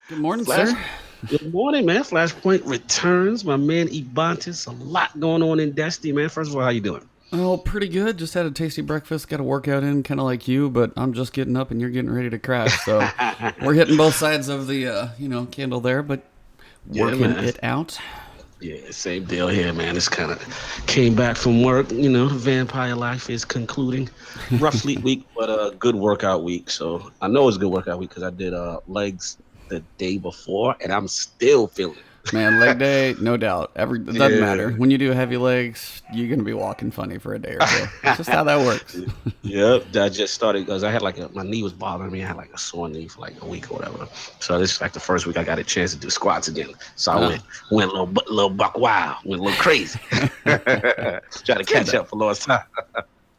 Good morning, Flash. sir. Good morning, man. Flashpoint returns. My man Ebontis. A lot going on in Destiny, man. First of all, how you doing? Oh, pretty good. Just had a tasty breakfast. Got a workout in, kind of like you, but I'm just getting up and you're getting ready to crash. So we're hitting both sides of the, candle there, but Yeah, working man. it out. Yeah, same deal here, man. It's kind of came back from work. Vampire life is concluding. Rough sleep week, but a good workout week. So I know it's a good workout week because I did legs the day before, and I'm still feeling Man, leg day, no doubt. It doesn't matter. it. When you do heavy legs, you're gonna be walking funny for a day or two. It's just how that works. Yep, I just started because I had my knee was bothering me. I had like a sore knee for like a week or whatever. So this is like the first week I got a chance to do squats again. So I Oh, went a little buck wild, went a little crazy. Try to catch gotta up for lost time.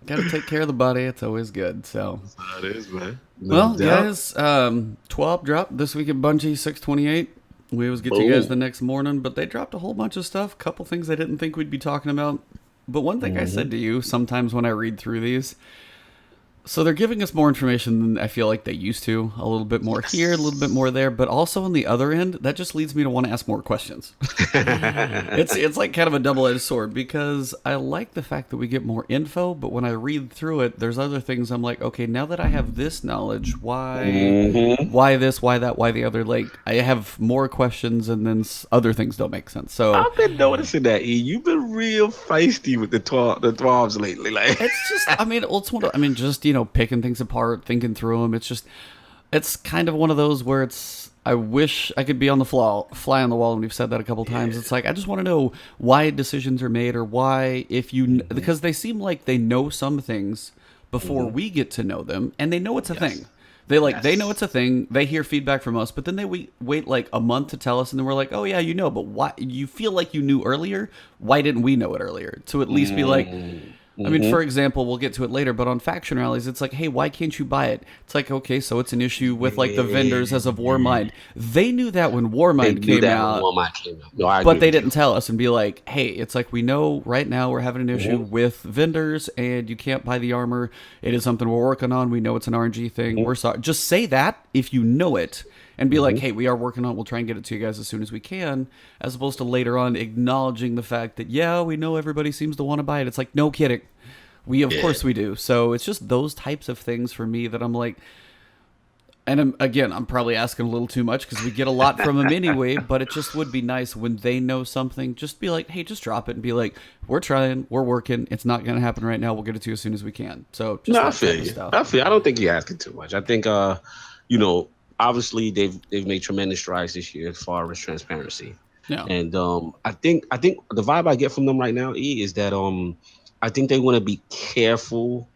gotta take care of the body. It's always good. So, That's how it is, man. No well, doubt. guys, TWAB dropped this week at Bungie 628. We always get to you guys Boom. the next morning, but they dropped a whole bunch of stuff. Couple things I didn't think we'd be talking about. But one thing I said Hmm. to you sometimes when I read through these, so they're giving us more information than I feel like they used to. A little bit more here, a little bit Yes. more there, but also on the other end, that just leads me to want to ask more questions. It's like kind of a double-edged sword because I like the fact that we get more info, but when I read through it, there's other things I'm like, okay, now that I have this knowledge, Hmm. why this, why that, why the other? Like I have more questions, and then other things don't make sense. So I've been noticing that. E. You've been real feisty with the 12s lately. Like, it's just, I mean, it's one of, I mean, just picking things apart, thinking through them. It's just, it's kind of one of those where it's. I wish I could be on the fly on the wall, and we've said that a couple times. yeah. It's like I just want to know why decisions are made, or why if you Hmm. because they seem like they know some things before Hmm. we get to know them, and they know it's a Yes. thing. They know Yes. it's a thing. They hear feedback from us, but then they wait like a month to tell us, and then we're like, oh yeah, you know, but why you feel like you knew earlier? Why didn't we know it earlier? To at least be like, I mean, Mm-hmm. for example, we'll get to it later, but on faction rallies, it's like, hey, why can't you buy it? It's like, okay, so it's an issue with like the vendors as of Warmind. They knew that when They Warmind knew came that when out, Walmart came out. No, I but agree they with you. didn't tell us and be like, hey, it's like we know right now we're having an issue Hmm. with vendors and you can't buy the armor. It is something we're working on. We know it's an RNG thing. Hmm. We're sorry. Just say that if you know it and be like, Hmm. hey, we are working on it. We'll try and get it to you guys as soon as we can, as opposed to later on acknowledging the fact that, yeah, we know everybody seems to want to buy it. It's like, no kidding. We, of Yeah. course, we do. So it's just those types of things for me that I'm like, and again, I'm probably asking a little too much because we get a lot from them anyway, but it just would be nice when they know something, just be like, hey, just drop it and be like, we're trying, we're working. It's not going to happen right now. We'll get it to you as soon as we can. So No, just I that feel type of you. stuff. I feel. I don't think you're asking too much. I think, you know, obviously they've made tremendous strides this year as far as transparency, Yeah. and I think the vibe I get from them right now, E, is that I think they want to be careful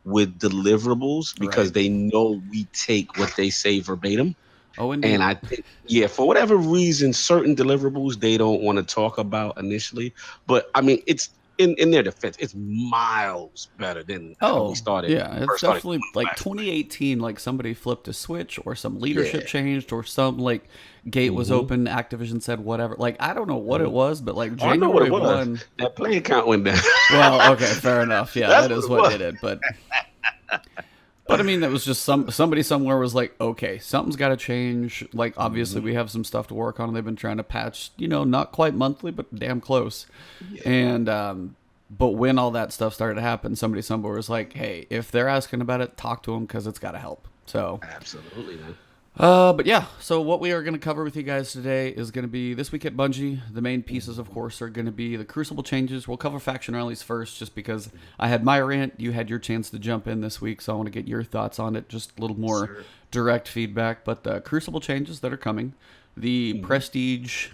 with deliverables because Right. they know we take what they say verbatim. Oh, And indeed. I think, yeah, for whatever reason, certain deliverables they don't want to talk about initially. But I mean, it's in their defense, it's miles better than how we Oh, started yeah. It's first started definitely doing like last. 2018, like somebody flipped a switch or some leadership Yeah. changed or some like gate was Hmm. open, Activision said whatever. Like, I don't know what Hmm. it was, but like Oh, I know what it January was. 1. That play account went down. Well, okay, fair enough. Yeah, That's that what is it what was. did it. But I mean, that was just somebody somewhere was like, okay, something's got to change. Like, obviously, Hmm. we have some stuff to work on. And they've been trying to patch, not quite monthly, but damn close. Yeah, And but when all that stuff started to happen, somebody somewhere was like, hey, if they're asking about it, talk to them because it's got to help. So absolutely, man. but yeah, so what we are going to cover with you guys today is going to be this week at Bungie. The main pieces, of course, are going to be the Crucible changes. We'll cover faction rallies first, just because I had my rant. You had your chance to jump in this week, so I want to get your thoughts on it, just a little Yes, more sir. direct feedback. But the Crucible changes that are coming, the Hmm. Prestige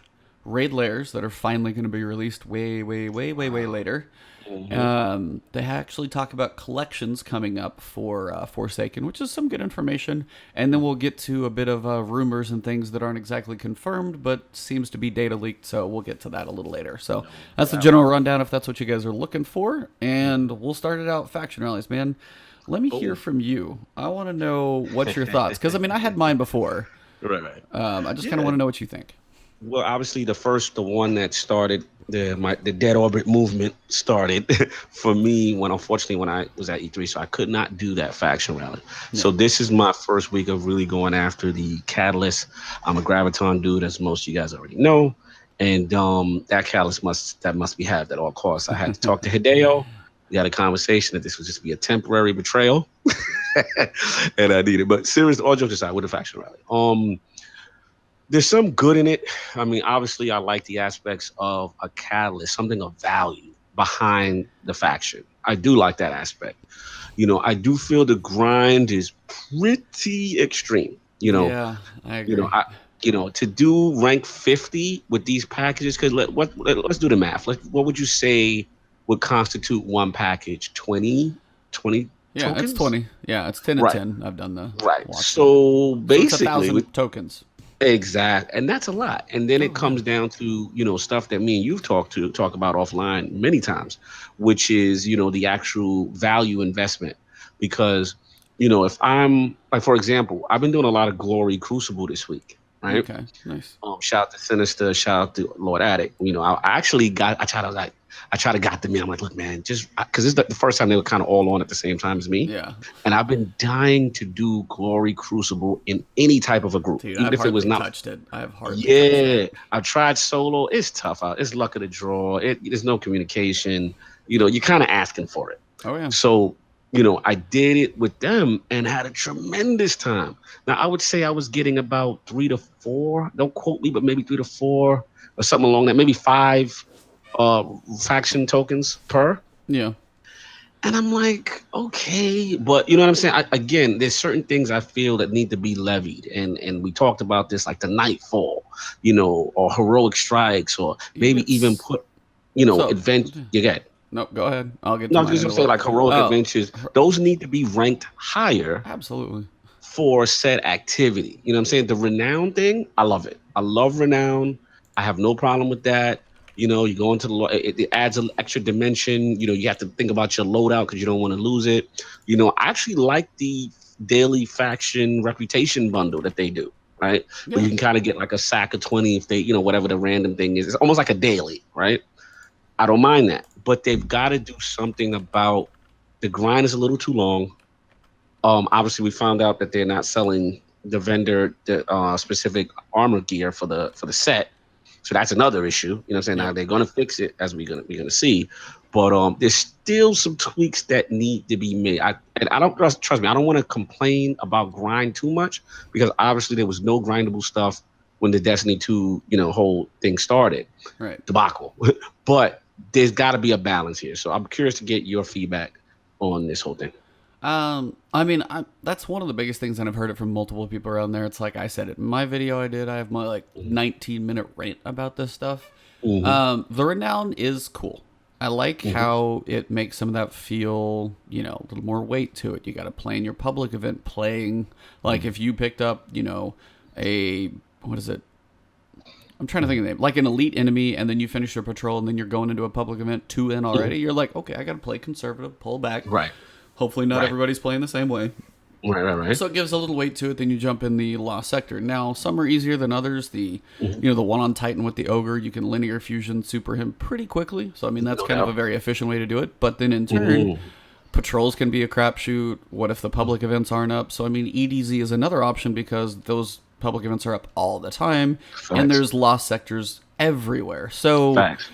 raid layers that are finally going to be released way, way, way, way, way Wow. later. Hmm. They actually talk about collections coming up for Forsaken, which is some good information. And then we'll get to a bit of rumors and things that aren't exactly confirmed, but seems to be data leaked. So we'll get to that a little later. So No that's the doubt. general rundown if that's what you guys are looking for. And we'll start it out faction rallies, man. Let me hear Boom. from you. I want to know what's your thoughts because I mean I had mine before. Right, right. I just kind of Yeah. want to know what you think. Well, obviously the one that started the dead orbit movement started for me when unfortunately when I was at E3, so I could not do that faction rally. Yeah. So this is my first week of really going after the Catalyst. I'm a Graviton dude, as most of you guys already know, and that Catalyst must be had at all costs. I had to talk to Hideo. We had a conversation that this would just be a temporary betrayal, and I need it. But serious, all jokes aside, with the faction rally, there's some good in it. I mean, obviously, I like the aspects of a catalyst, something of value behind the faction. I do like that aspect. I do feel the grind is pretty extreme. Yeah, I You know, agree. I, to do rank 50 with these packages, because let's do the math. What would you say would constitute one package? 20 Yeah, it's tokens? 20. Yeah, it's 10 and Right, 10. I've done the right. watch through. So So it's a basically, 1,000 tokens. exact, and that's a lot. And then Oh, it yeah. comes down to stuff that me and you've talk about offline many times, which is the actual value investment. Because if I'm like, for example, I've been doing a lot of Glory Crucible this week, right? Okay, nice. Shout out to Sinister, shout out to Lord Attic. I actually I try to got them in. I'm like, look, man, just because this is the first time they were kind of all on at the same time as me, Yeah. and I've been dying to do Glory Crucible in any type of a group, Dude, even I've if it was hardly not. touched it. I have hardly touched it. Yeah, I've tried solo. It's tough out. It's luck of the draw. There's no communication. You're kind of asking for it. Oh, yeah. So, I did it with them and had a tremendous time. Now, I would say I was getting about 3 to 4. Don't quote me, but maybe 3 to 4 or something along that. Maybe 5 faction tokens per. Yeah. And I'm like, okay, but you know what I'm saying? Again, there's certain things I feel that need to be levied, and we talked about this, like the Nightfall, or heroic strikes, or maybe even It's put, so. advent. You get. No, go ahead. I'll get No, to I was mine just in gonna a say little. like heroic Oh, adventures. Those need to be ranked higher absolutely. for said activity. You know what I'm saying? The renown thing, I love it. I love renown. I have no problem with that. You go into it adds an extra dimension. You have to think about your loadout because you don't want to lose it. I actually like the daily faction reputation bundle that they do, right? Where Yeah. you can kind of get like a sack of 20 if they, whatever the random thing is. It's almost like a daily, right? I don't mind that. But they've got to do something about the grind is a little too long. Obviously, we found out that they're not selling the vendor the specific armor gear for the set, so that's another issue. You know what I'm saying? Yep. Now they're gonna fix it as we're gonna see, but there's still some tweaks that need to be made. I don't trust me. I don't want to complain about grind too much because obviously there was no grindable stuff when the Destiny 2 whole thing started Right. debacle, but there's got to be a balance here. So I'm curious to get your feedback on this whole thing. I mean, that's one of the biggest things, and I've heard it from multiple people around there. It's like I said it in my video I did. I have my like 19-minute rant about this stuff. Mm-hmm. The renown is cool. I like Mm-hmm. how it makes some of that feel, a little more weight to it. You got to play in your public event playing. Like if you picked up, a, what is it? I'm trying to think of the name. Like an elite enemy, and then you finish your patrol, and then you're going into a public event 2 in already. You're like, okay, I got to play conservative, pull back. Right. Hopefully not Right. everybody's playing the same way. Right. So it gives a little weight to it. Then you jump in the Lost Sector. Now, some are easier than others. The Mm-hmm. the one on Titan with the Ogre, you can linear fusion super him pretty quickly. So I mean that's No kind of doubt. a very efficient way to do it. But then in turn, Mm-hmm. patrols can be a crapshoot. What if the public events aren't up? So I mean EDZ is another option because those public events are up all the time, and Facts. there's Lost Sectors everywhere. So Facts.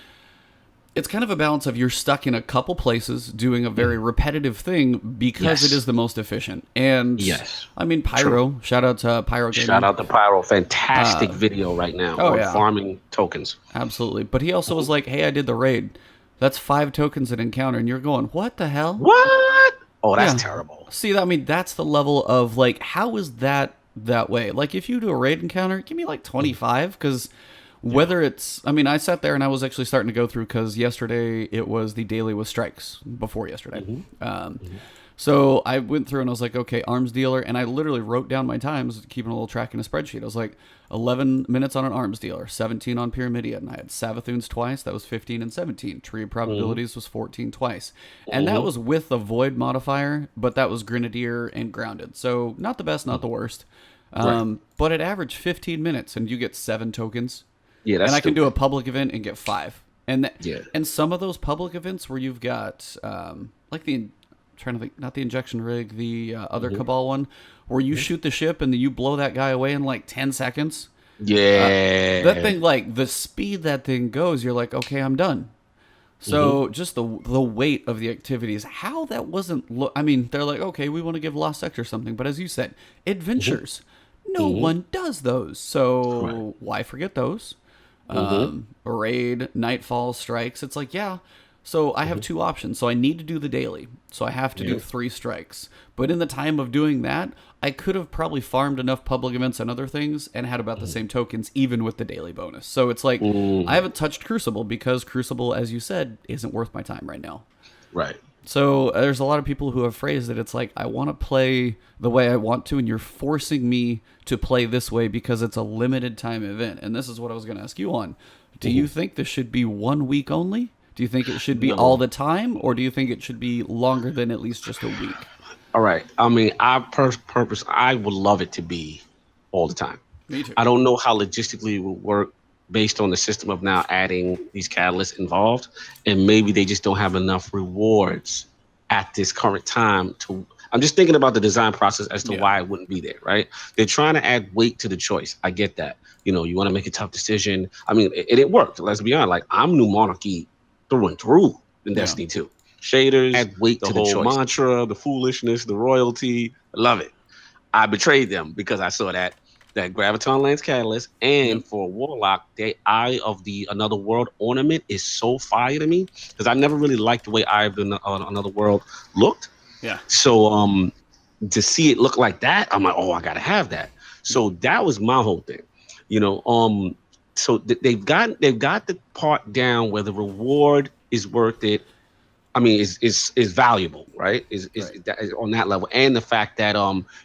it's kind of a balance of you're stuck in a couple places doing a very repetitive thing because Yes. it is the most efficient. And Yes. I mean, Pyro, shout out to Pyro Gaming. Shout out to Pyro. Fantastic video right now on yeah. farming tokens. Absolutely. But he also was like, hey, I did the raid. That's 5 tokens an encounter. And you're going, what the hell? What? Oh, that's Yeah. terrible. See, I mean, that's the level of like, how is that way? Like, if you do a raid encounter, give me like 25 because whether it's, I mean, I sat there and I was actually starting to go through because yesterday it was the daily with strikes before yesterday. So I went through and I was like, okay, arms dealer. And I literally wrote down my times, keeping a little track in a spreadsheet. I was like, 11 minutes on an arms dealer, 17 on Pyramidion. I had Savathoons twice. That was 15 and 17. Tree of Probabilities was 14 twice. And that was with the Void modifier, but that was Grenadier and Grounded. So not the best, not the worst. Right. But it averaged 15 minutes and you get 7 tokens. Yeah, that's and I can stupid. do a public event and get 5. And Yeah. and some of those public events where you've got like the trying to think, not the injection rig, the other Cabal one, where you shoot the ship and then you blow that guy away in like 10 seconds. That Yeah. thing, like the speed that thing goes, you're like, okay, I'm done. So just the weight of the activities, how that wasn't. I mean, they're like, okay, we want to give Lost Sector something, but as you said, adventures, no one does those. So Right. why forget those? Raid, Nightfall, Strikes. It's like, yeah. So I have 2 options. So I need to do the daily. So I have to do 3 strikes. But in the time of doing that, I could have probably farmed enough public events and other things and had about the same tokens, even with the daily bonus. So it's like, I haven't touched Crucible because Crucible, as you said, isn't worth my time right now. Right. So there's a lot of people who have phrased it. It's like, I want to play the way I want to, and you're forcing me to play this way because it's a limited time event. And this is what I was going to ask you on. Do you think this should be 1 week only? Do you think it should be all the time, or do you think it should be longer than at least just a week? All right. I mean, I would love it to be all the time. Me too. I don't know how logistically it would work based on the system of now adding these catalysts involved, and maybe they just don't have enough rewards at this current time to. I'm just thinking about the design process as to why it wouldn't be there, right? They're trying to add weight to the choice. I get that. You know, you want to make a tough decision. I mean, it worked. Let's be honest. Like, I'm New Monarchy through and through in Destiny 2. Shaders, add weight to the whole mantra, the foolishness, the royalty. I love it. I betrayed them because I saw that Graviton Lance Catalyst, and for Warlock, the Eye of the Another World ornament is so fire to me because I never really liked the way Eye of the Another World looked. Yeah. So to see it look like that, I'm like, oh, I gotta have that. So that was my whole thing, you know. So they've got the part down where the reward is worth it. I mean, is valuable, right? Is on that level, and the fact that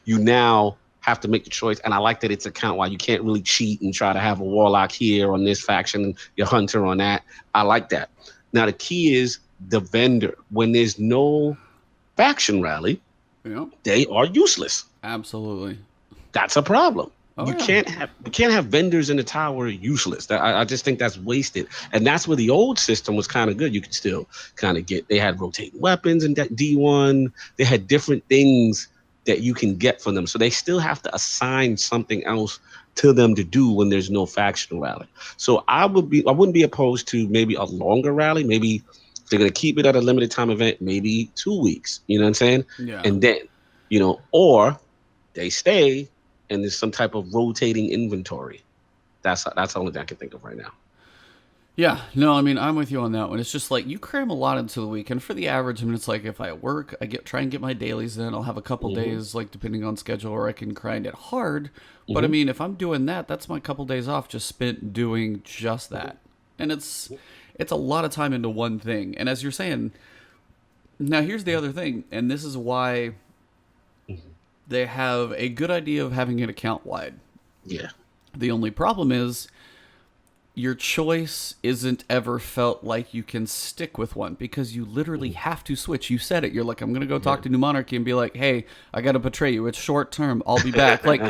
you now have to make the choice. And I like that it's account wide. You can't really cheat and try to have a warlock here on this faction and your hunter on that. I like that. Now the key is the vendor. When there's no faction rally, they are useless. Absolutely. That's a problem. Oh, you can't have vendors in the tower useless. I just think that's wasted. And that's where the old system was kind of good. You could still kind of they had rotating weapons in D1. They had different things that you can get from them. So they still have to assign something else to them to do when there's no faction rally. So I wouldn't be opposed to maybe a longer rally. Maybe if they're going to keep it at a limited time event, maybe 2 weeks, you know what I'm saying? Yeah. And then, or they stay and there's some type of rotating inventory. That's the only thing I can think of right now. Yeah, no, I mean, I'm with you on that one. It's just like you cram a lot into the week, and for the average, I mean, it's like if I work, try and get my dailies in. I'll have a couple days, like depending on schedule, where I can grind it hard. But I mean, if I'm doing that, that's my couple days off just spent doing just that, and it's a lot of time into one thing. And as you're saying, now here's the other thing, and this is why they have a good idea of having it account wide. Yeah. The only problem is your choice isn't ever felt like you can stick with one because you literally have to switch. You said it. You're like, I'm going to go talk to New Monarchy and be like, hey, I got to betray you. It's short term. I'll be back. Like,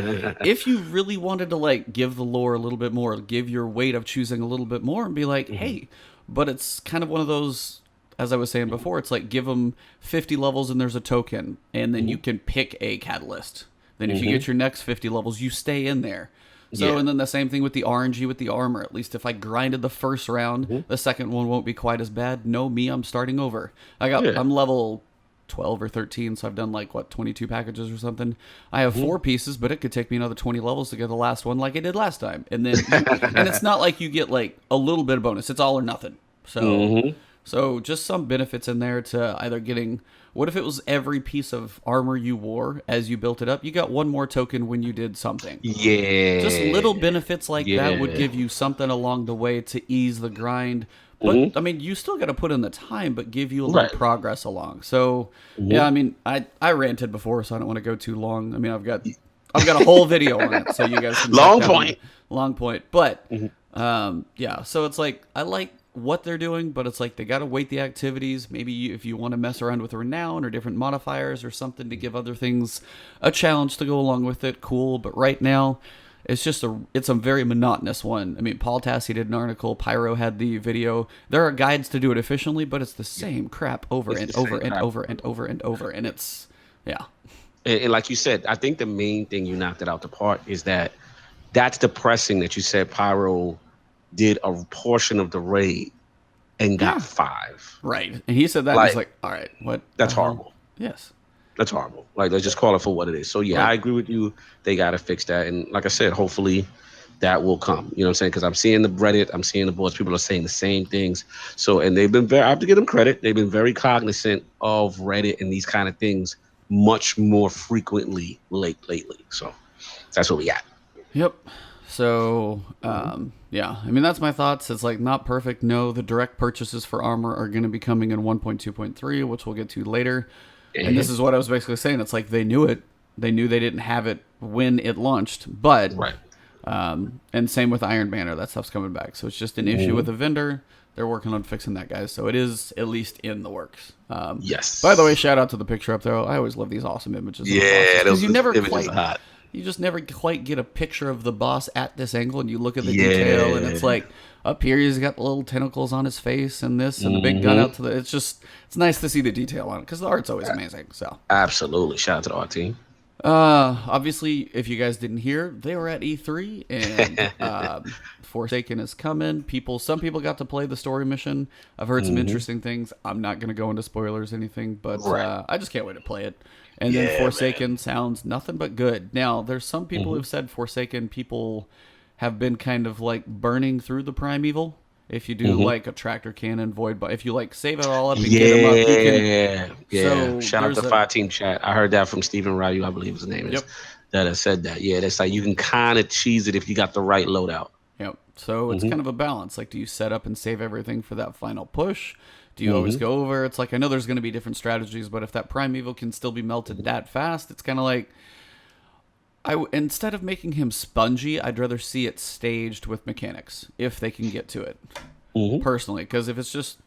if you really wanted to, like, give the lore a little bit more, give your weight of choosing a little bit more and be like, hey, but it's kind of one of those, as I was saying before, it's like give them 50 levels and there's a token, and then you can pick a catalyst. Then if you get your next 50 levels, you stay in there. So, and then the same thing with the RNG with the armor. At least if I grinded the first round, the second one won't be quite as bad. No, I'm starting over. I'm level 12 or 13, so I've done like, 22 packages or something. I have 4 pieces, but it could take me another 20 levels to get the last one like I did last time. And then, and it's not like you get like a little bit of bonus. It's all or nothing. So, so just some benefits in there to either getting... What if it was every piece of armor you wore as you built it up? You got one more token when you did something. Yeah. Just little benefits like that would give you something along the way to ease the grind. But, I mean, you still got to put in the time, but give you a little progress along. So, yeah, I mean, I ranted before, so I don't want to go too long. I mean, I've got a whole video on it, so you guys can long point. But, yeah, so it's like, I like what they're doing, but it's like they got to weight the activities. Maybe if you want to mess around with renown or different modifiers or something to give other things a challenge to go along with it, cool. But right now, it's a very monotonous one. I mean, Paul Tassi did an article, Pyro had the video. There are guides to do it efficiently, but it's the same crap over and over and over and over and over, and it's And like you said, I think the main thing you knocked it out the park is that's depressing that you said Pyro did a portion of the raid and got 5. Right. And he said that, he's like, all right, what? That's horrible. Yes. That's horrible. Like, let's just call it for what it is. So, yeah, I agree with you. They got to fix that. And like I said, hopefully that will come. You know what I'm saying? Because I'm seeing the Reddit, I'm seeing the boards. People are saying the same things. So, and they've been I have to give them credit. They've been very cognizant of Reddit and these kind of things much more frequently lately. So, that's what we got. Yep. So, yeah, I mean, that's my thoughts. It's like not perfect. No, the direct purchases for armor are going to be coming in 1.2.3, which we'll get to later. And this is what I was basically saying. It's like they knew it. They knew they didn't have it when it launched. But, and same with Iron Banner. That stuff's coming back. So it's just an issue with the vendor. They're working on fixing that, guys. So it is at least in the works. Yes. By the way, shout out to the picture up there. I always love these awesome images. Yeah, because hot. You just never quite get a picture of the boss at this angle, and you look at the detail, and it's like up here he's got the little tentacles on his face, and this, and the big gun out to the. It's nice to see the detail on it because the art's always amazing. So absolutely, shout out to the art team. Obviously, if you guys didn't hear, they were at E3, and Forsaken is coming. Some people got to play the story mission. I've heard some interesting things. I'm not gonna go into spoilers or anything, but I just can't wait to play it. And then Forsaken sounds nothing but good. Now, there's some people who've said Forsaken people have been kind of like burning through the Primeval. If you do like a tractor cannon, void, but if you like save it all up and get them up, you can. So shout out to Fire Team Chat. I heard that from Stephen Ryu, I believe his name is. That has said that. Yeah, that's like you can kind of cheese it if you got the right loadout. Yep. So it's kind of a balance. Like, do you set up and save everything for that final push? Do you always go over? It's like, I know there's going to be different strategies, but if that Primeval can still be melted that fast, it's kind of like, instead of making him spongy, I'd rather see it staged with mechanics, if they can get to it, personally. Because if it's just,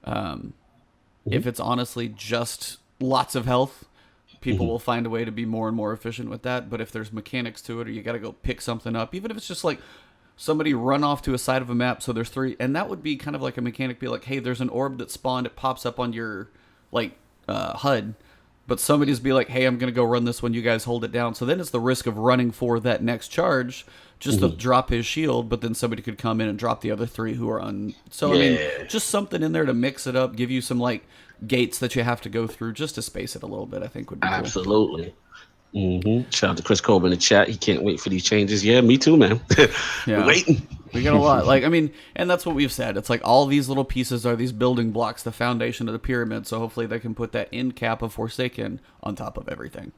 if it's honestly just lots of health, people will find a way to be more and more efficient with that. But if there's mechanics to it, or you got to go pick something up, even if it's just like, somebody run off to a side of a map, so there's 3, and that would be kind of like a mechanic, be like, hey, there's an orb that spawned, it pops up on your, like, HUD, but somebody's be like, hey, I'm going to go run this one, you guys hold it down, so then it's the risk of running for that next charge, just to drop his shield, but then somebody could come in and drop the other 3 who are on, so, I mean, just something in there to mix it up, give you some, like, gates that you have to go through, just to space it a little bit, I think would be absolutely cool. Shout out to Chris Colby in the chat. He can't wait for these changes. Yeah, me too, man. We're waiting. We got a lot. Like, I mean, and that's what we've said. It's like all these little pieces are these building blocks, the foundation of the pyramid. So hopefully they can put that end cap of Forsaken on top of everything.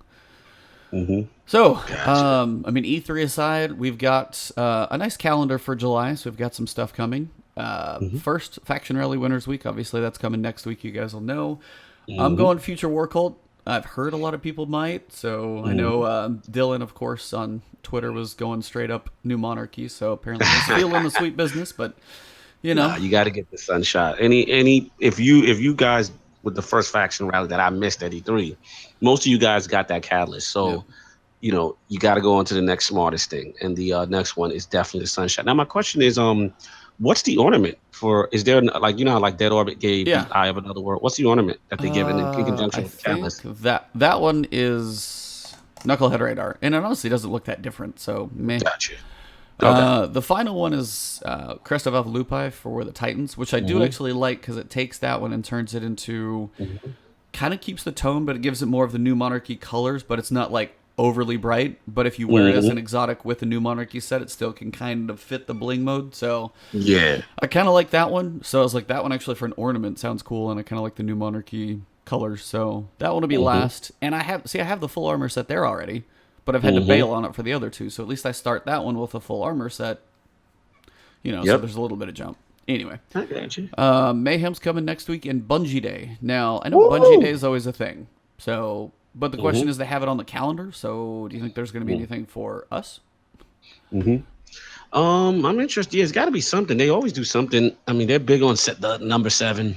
So, I mean, E3 aside, we've got a nice calendar for July. So we've got some stuff coming. First, Faction Rally Winners Week. Obviously, that's coming next week. You guys will know. I'm going Future War Cult. I've heard a lot of people might, so I know Dylan, of course, on Twitter was going straight up New Monarchy, so apparently he's feeling the sweet business, but, you know. You got to get the sunshot. If you guys, with the first faction rally that I missed at E3, most of you guys got that catalyst, so, you know, you got to go on to the next smartest thing, and the next one is definitely the sunshot. Now, my question is, what's the ornament for? Is there, like, you know how like Dead Orbit gave the Eye of Another World? What's the ornament that they give in conjunction with the catalyst? That one is Knucklehead Radar, and it honestly doesn't look that different. So meh. Gotcha. The final one is Crest of Alpha Lupi for the Titans, which I do actually like because it takes that one and turns it into kind of keeps the tone, but it gives it more of the New Monarchy colors, but it's not like overly bright, but if you wear it as an exotic with the New Monarchy set, it still can kind of fit the bling mode. So yeah, I kind of like that one. So I was like, that one actually for an ornament sounds cool, and I kind of like the New Monarchy colors. So that one will be last. And I have the full armor set there already, but I've had to bail on it for the other 2. So at least I start that one with a full armor set. You know, so there's a little bit of jump. Anyway, I got you. Mayhem's coming next week and Bungie Day. Now I know Bungie Day is always a thing. So. But the question is, they have it on the calendar, so do you think there's going to be anything for us? I'm interested. Yeah, it's got to be something. They always do something. I mean, they're big on the number 7.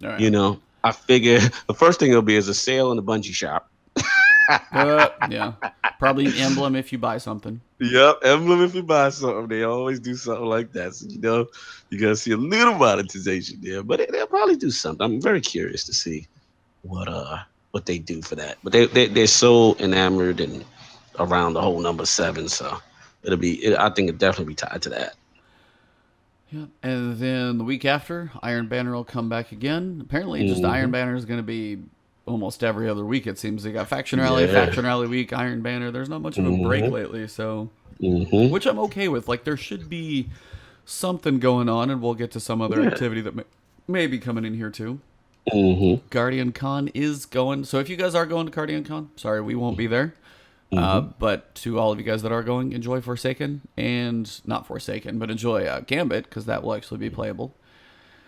Right. You know, I figure the first thing it'll be is a sale in the Bungie shop. Yeah, probably an emblem if you buy something. Yep, emblem if you buy something, they always do something like that. So you're gonna see a little monetization there, but they'll probably do something. I'm very curious to see what they do for that. But they're so enamored and around the whole number seven, so I think it'll definitely be tied to that. Yeah. And then the week after, Iron Banner will come back again. Apparently, just Iron Hmm. Banner is going to be almost every other week. It seems they got Yeah. Faction Rally week, Iron Banner. There's not much of a break Hmm. lately, so Hmm. which I'm okay with. Like there should be something going on, and we'll get to some other Yeah. activity that may be coming in here too. Hmm. Guardian Con is going. So if you guys are going to Guardian Con, sorry, we won't be there. Hmm. But to all of you guys that are going, enjoy Forsaken and not Forsaken, but enjoy Gambit because that will actually be playable.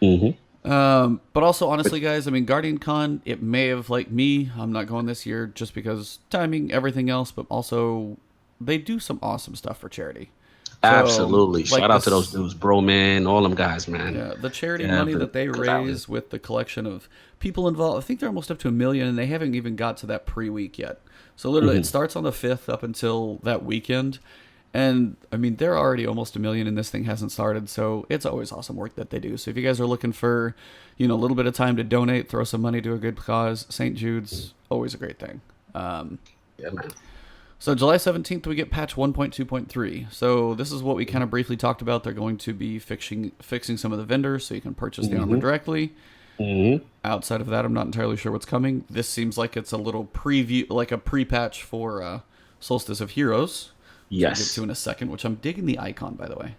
Hmm. But also, honestly, guys, I mean, Guardian Con, it may have, like me, I'm not going this year just because timing, everything else, but also they do some awesome stuff for charity. So, Absolutely. like Shout out to those this, dudes, bro, man, all them guys, man. yeah, the charity Yeah, money been that they put out here. raise with the collection of people involved, I think they're almost up to 1 million, and they haven't even got to that pre-week yet. So literally, it Hmm. starts on the 5th up until that weekend, and I mean they're already almost 1 million, and this thing hasn't started. So it's always awesome work that they do. So if you guys are looking for, a little bit of time to donate, throw some money to a good cause, St. Jude's always a great thing. Yeah, man. So July 17th, we get patch 1.2.3. So this is what we kind of briefly talked about. They're going to be fixing some of the vendors so you can purchase the armor Hmm. directly. Hmm. Outside of that, I'm not entirely sure what's coming. This seems like it's a little preview, like a pre-patch for Solstice of Heroes, which we'll get Yes. to in a second, which I'm digging the icon, by the way. Looks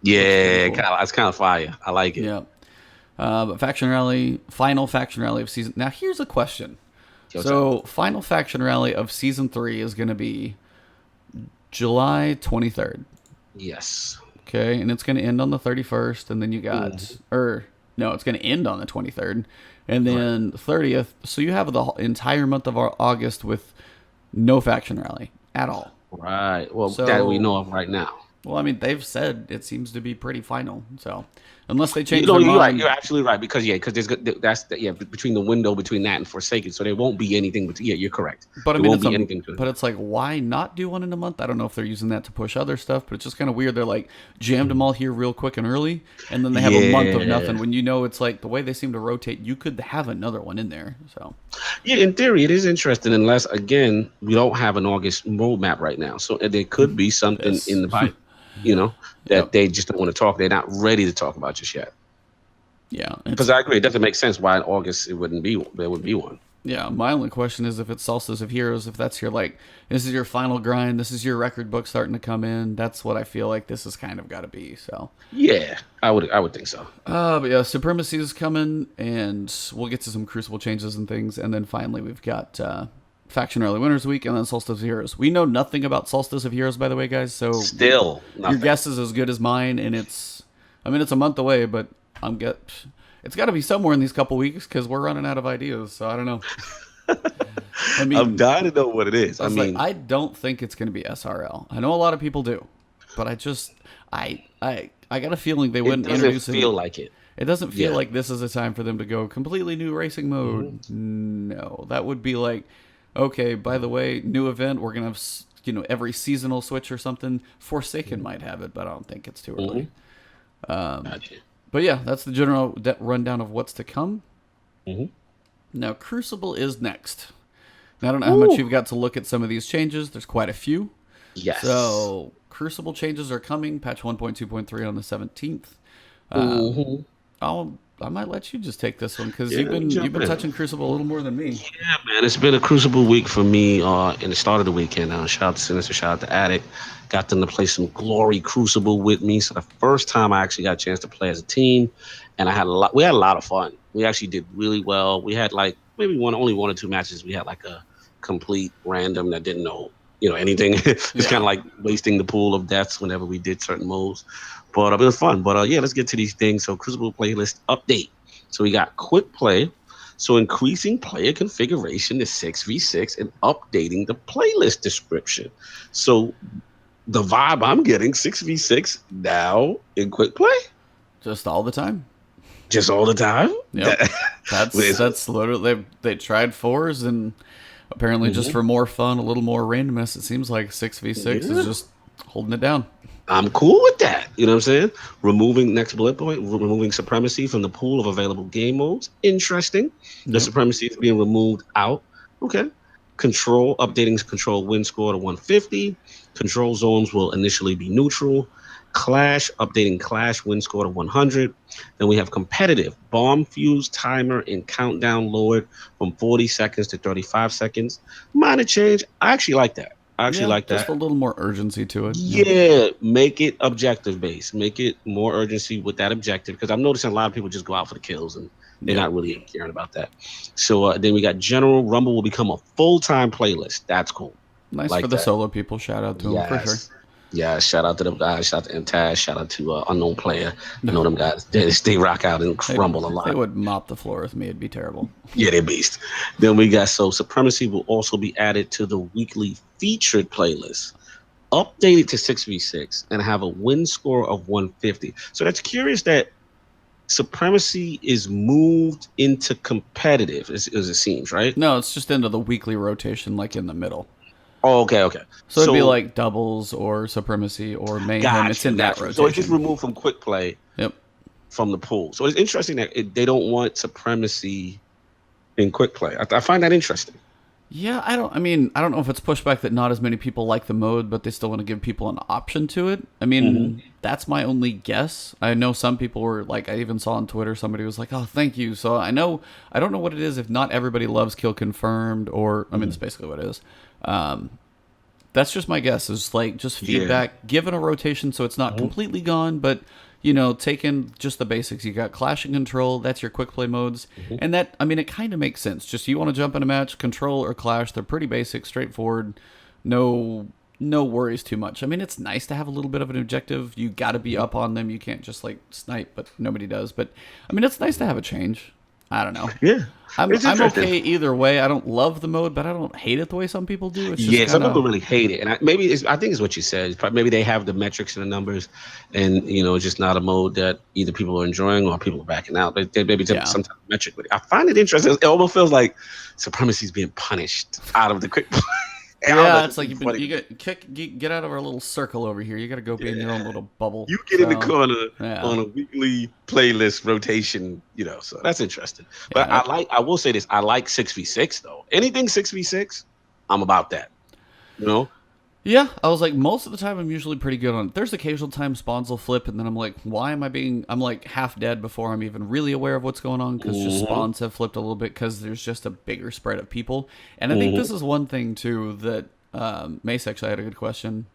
pretty Yeah, cool. it's kind of fire. I like it. Yeah. But Faction Rally, final Faction Rally of season. Now, here's a question. Yo, what's up? So, final Faction Rally of season 3 is going to be July 23rd. Yes. Okay, and it's going to end on the 31st, and then you Mhm. got, or no, it's going to end on the 23rd, and Right. then 30th. So you have the entire month of August with no faction rally at all. Right. Well, that we So, know of right now. well, I mean, they've said it seems to be pretty final. So, unless they You change know, their you're right. You're mind, absolutely right because between the window between that and Forsaken, so there won't be anything. But yeah, you're correct. but I There mean, won't be anything to but it. it's like, why not do one in a month? I don't know if they're using that to push other stuff, but it's just kind of weird. They're like jammed them all here real quick and early, and then they have a month of Yeah. nothing. When it's like the way they seem to rotate, you could have another one in there. So. Yeah, in theory, it is interesting, unless again we don't have an August roadmap right now. So there could be something in This. the pipe, you know, that Yep. they just don't want to talk. They're not ready to talk about just yet. Yeah. Because I agree, it doesn't make sense why in August it wouldn't be there would be one. Yeah. My only question is if it's Solstice of Heroes, if that's your this is your final grind, this is your record book starting to come in. That's what I feel like this has kind of got to be. So. Yeah, I would think so. But yeah, Supremacy is coming, and we'll get to some Crucible changes and things, and then finally we've got Faction Early Winners Week, and then Solstice of Heroes. We know nothing about Solstice of Heroes, by the way, guys. So Still your nothing. guess is as good as mine, and I mean, it's a month away, but it's got to be somewhere in these couple weeks because we're running out of ideas. So I don't know. I I'm mean, dying to know what it is. I I was like, mean, I don't think it's going to be SRL. I know a lot of people do, but I got a feeling they it wouldn't doesn't introduce feel it. like it. It doesn't feel Yeah. like this is a time for them to go completely new racing mode. Mhm. No, that would be like, okay, by the way, new event. We're gonna have every seasonal switch or something. Forsaken might have it, but I don't think it's too early. Mhm. Gotcha. But yeah, that's the general rundown of what's to come. Mhm. Now, Crucible is next. Now, I don't know how much you've got to look at some of these changes. There's quite a few. Yes. So, Crucible changes are coming. Patch 1.2.3 on the 17th. Mhm. I might let you just take this one because Yeah, let me you've jump been in. touching Crucible a little more than me. Yeah, man, it's been a Crucible week for me. In the start of the weekend, shout out to Sinister, shout out to Addict. Got them to play some Glory Crucible with me. So the first time I actually got a chance to play as a team, and we had a lot of fun. We actually did really well. We had like maybe only one or two matches. We had like a complete random that didn't know, anything. It's Yeah. kind of like wasting the pool of deaths whenever we did certain moves. But it was fun. But yeah, let's get to these things. So Crucible playlist update. So we got quick play. So increasing player configuration to 6v6 and updating the playlist description. So the vibe I'm getting 6v6 now in quick play, Just all the time. just all the time. Yep. With- That's literally they tried fours and apparently just Mhm. for more fun, a little more randomness. It seems like 6v6 Yeah. is just Holding it down. I'm cool with that. You know what I'm saying? Removing next bullet point, removing supremacy from the pool of available game modes. Interesting. The Yep. supremacy is being removed out. Okay. Control, updating control win score to 150. Control zones will initially be neutral. Clash, updating clash win score to 100. Then we have competitive, bomb fuse timer and countdown lowered from 40 seconds to 35 seconds. Minor change. I actually like that. I actually Yeah, like just that. a little more urgency to it. Yeah, make it objective based. Make it more urgency with that objective because I'm noticing a lot of people just go out for the kills and they're Yeah. not really caring about that. So then we got General Rumble will become a full-time playlist. That's cool. Nice Like for the that. solo people. Shout out to them for sure. Yes. Yeah, shout out to them guys. Shout out to Mtaz. Shout out to Unknown Player. I know them guys. They rock out and rumble a lot. They would mop the floor with me. It'd be terrible. Yeah, they're beast. Then we got Supremacy will also be added to the weekly featured playlist. Update it to 6v6 and have a win score of 150. So that's curious that Supremacy is moved into competitive, as it seems, right? No, it's just into the weekly rotation, like in the middle. Oh, okay. So it'd be like doubles or supremacy or mayhem. It's in that rotation. So it's just removed from quick play. Yep. From the pool. So it's interesting that they don't want Supremacy in quick play. I find that interesting. Yeah, I don't know if it's pushback that not as many people like the mode, but they still want to give people an option to it. I mean, that's my only guess. I know some people were like, I even saw on Twitter, somebody was like, oh, thank you. So I don't know what it is if not everybody loves kill confirmed or, I mean, that's basically what it is. That's just my guess is like just feedback, given a rotation so it's not completely gone, but you know, taking just the basics. You got clash and control. That's your quick play modes. And that, I mean, it kind of makes sense. Just you want to jump in a match, control or clash. They're pretty basic, straightforward. No worries too much. I mean, it's nice to have a little bit of an objective. You got to be up on them. You can't just like snipe, but nobody does. But I mean, it's nice to have a change. I don't know. Yeah. I'm okay either way. I don't love the mode, but I don't hate it the way some people do. It's just some people really hate it, and I think it's what you said. Maybe they have the metrics and the numbers, and you know, it's just not a mode that either people are enjoying or people are backing out. But they maybe some type of metric with it. I find it interesting. It almost feels like Supremacy is being punished out of the quick play. Yeah, it's like you get out of our little circle over here. You got to go be in your own little bubble. You get in the corner on a weekly playlist rotation, you know. So that's interesting. But I will say this: I like 6v6 though. Anything 6v6, I'm about that. You know. Yeah, I was like, most of the time I'm usually pretty good on it. There's occasional time spawns will flip, and then I'm like, why am I'm like half dead before I'm even really aware of what's going on, because just spawns have flipped a little bit because there's just a bigger spread of people. And I think this is one thing, too, that Mace actually had a good question.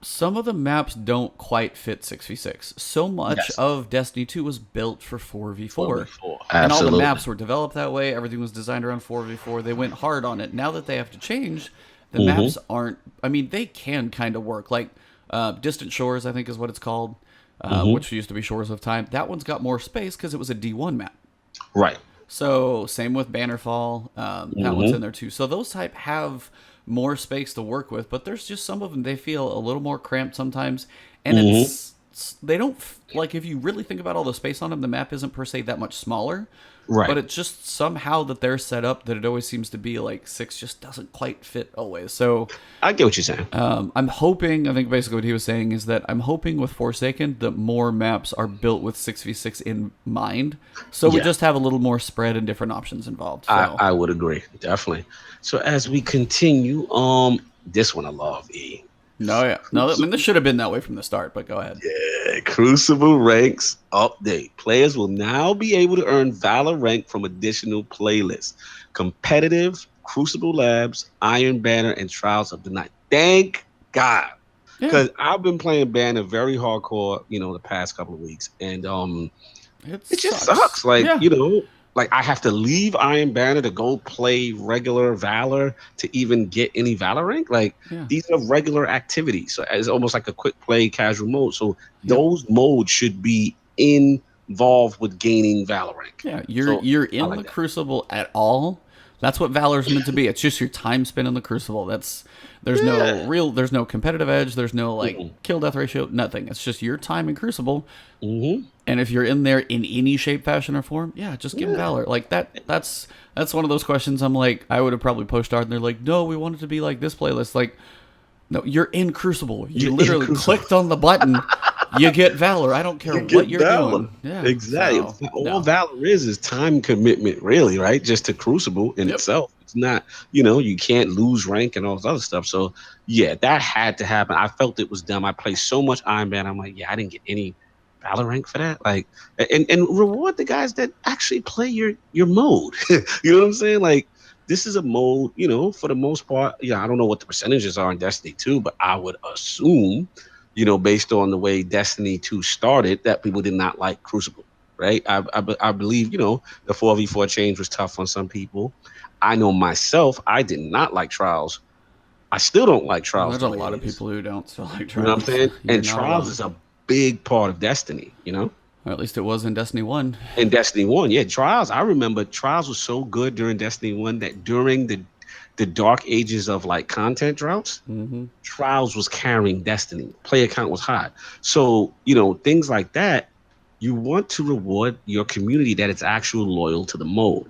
Some of the maps don't quite fit 6v6. So much of Destiny 2 was built for 4v4. And all the maps were developed that way. Everything was designed around 4v4. They went hard on it. Now that they have to change, the maps aren't, I mean, they can kind of work. Like Distant Shores, I think is what it's called, which used to be Shores of Time. That one's got more space because it was a D1 map. Right. So same with Bannerfall. That one's in there too. So those type have more space to work with, but there's just some of them, they feel a little more cramped sometimes. And they don't, like, if you really think about all the space on them, the map isn't per se that much smaller. Right. But it's just somehow that they're set up that it always seems to be like 6 just doesn't quite fit always. So I get what you're saying. I'm hoping, I think basically what he was saying is that I'm hoping with Forsaken that more maps are built with 6v6 in mind. So we just have a little more spread and different options involved. So. I would agree. Definitely. So as we continue, this one I love, E. No, I mean, this should have been that way from the start, but go ahead. Yeah, Crucible ranks update. Players will now be able to earn Valor rank from additional playlists. Competitive, Crucible Labs, Iron Banner, and Trials of the Night. Thank God. Because I've been playing Banner very hardcore, you know, the past couple of weeks. And it just sucks. Like, you know, like I have to leave Iron Banner to go play regular Valor to even get any Valor rank. Like these are regular activities. So it's almost like a quick play casual mode. So those modes should be involved with gaining Valor rank. Yeah, you're in the Crucible at all. That's what Valor's meant to be. It's just your time spent in the Crucible. There's no competitive edge. There's no like kill death ratio. Nothing. It's just your time in Crucible. And if you're in there in any shape, fashion, or form, just give Valor. Like that's one of those questions. I'm like, I would have probably pushed hard, and they're like, no, we want it to be like this playlist. Like, No, you're in Crucible. You You're in literally Crucible. clicked on the button. You get Valor. I don't care You what get you're Valor. doing. Yeah, Exactly. so, All no. Valor is time commitment, really, right? Just to Crucible in Yep. itself. It's not, you can't lose rank and all this other stuff. So yeah, that had to happen. I felt it was dumb. I played so much Iron Man. I'm like, yeah, I didn't get any Valor rank for that. Like, and reward the guys that actually play your mode. You know what I'm saying? Like, this is a mode, for the most part. Yeah, I don't know what the percentages are in Destiny 2, but I would assume, based on the way Destiny 2 started, that people did not like Crucible, right? I believe, the 4v4 change was tough on some people. I know myself, I did not like Trials. I still don't like Well, Trials there's the a way lot it of is. people who don't still like You know what I'm Trials. saying? You're And not Trials alone. is a big part of Destiny, Or at least it was in Destiny 1. In Destiny 1, yeah, Trials. I remember Trials was so good during Destiny 1 that during the dark ages of like content droughts, Mm-hmm. Trials was carrying Destiny. Player count was high. So, things like that, you want to reward your community that it's actually loyal to the mode.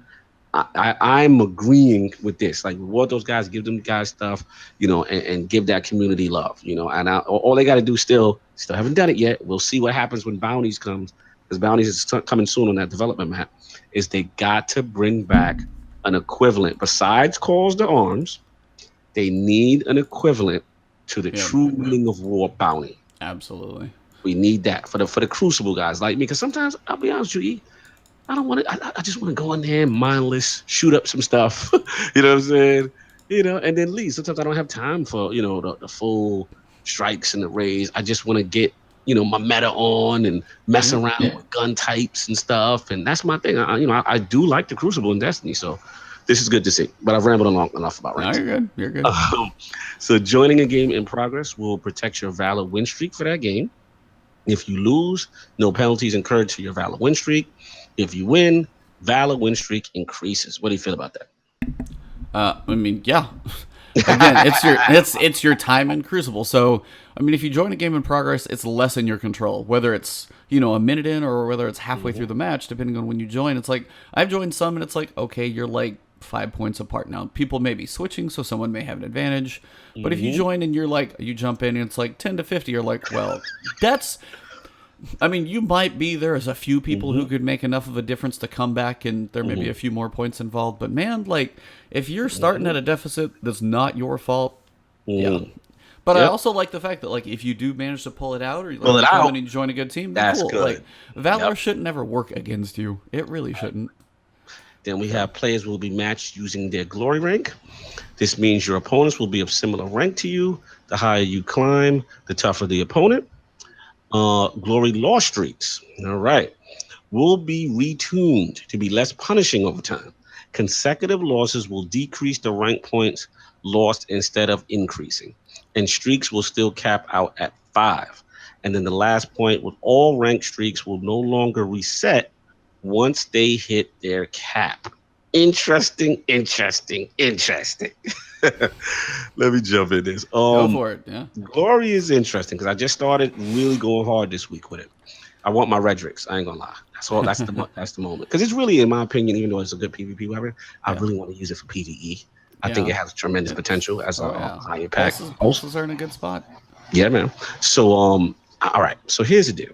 I'm agreeing with this. Like, reward those guys, give them guys stuff, and give that community love, And all they got to do still haven't done it yet. We'll see what happens when bounties comes, because bounties is coming soon on that development map. Is they got to bring back an equivalent besides calls to arms. They need an equivalent to the Yep. true meaning of war bounty. Absolutely. We need that for the Crucible guys like me. Because sometimes I'll be honest with you, I don't want to. I just want to go in there mindless, shoot up some stuff. You know what I'm saying? And then leave. Sometimes I don't have time for the full strikes and the raids. I just want to get my meta on and mess Yep. around with gun types and stuff. And that's my thing. I do like the Crucible in Destiny. So this is good to see. But I've rambled on enough about No, ranks. you're good. You're good. So joining a game in progress will protect your Valor win streak for that game. If you lose, no penalties incurred to your Valor win streak. If you win, Valor win streak increases. What do you feel about that? I mean, yeah. Again, it's your time in Crucible. So, I mean, if you join a game in progress, it's less in your control. Whether it's a minute in or whether it's halfway through the match, depending on when you join. It's like I've joined some, and it's like, okay, you're like 5 points apart now. People may be switching, so someone may have an advantage. But if you join and you jump in and it's like 10 to 50, you're like, well, that's. I mean, you might be there as a few people who could make enough of a difference to come back, and there may be a few more points involved. But man, like, if you're starting at a deficit that's not your fault, yeah. But I also like the fact that, like, if you do manage to pull it out, or Pull like, it come out. in and you join a good team, then That's cool. good. Like, Valor Yep. shouldn't ever work against you. It really shouldn't. Then we have players will be matched using their glory rank. This means your opponents will be of similar rank to you. The higher you climb, the tougher the opponent. Glory loss streaks. All right. Will be retuned to be less punishing over time. Consecutive losses will decrease the rank points lost instead of increasing. And streaks will still cap out at 5. And then the last point with all rank streaks will no longer reset once they hit their cap. Interesting. Let me jump in this. Go for it. Yeah. Glory is interesting because I just started really going hard this week with it. I want my Redrix. I ain't gonna lie. That's all. That's the moment. Because it's really, in my opinion, even though it's a good PvP weapon, I really want to use it for PvE. I think it has tremendous potential as a high impact. Pulses are in a good spot. Yeah, man. So, all right. So here's the deal.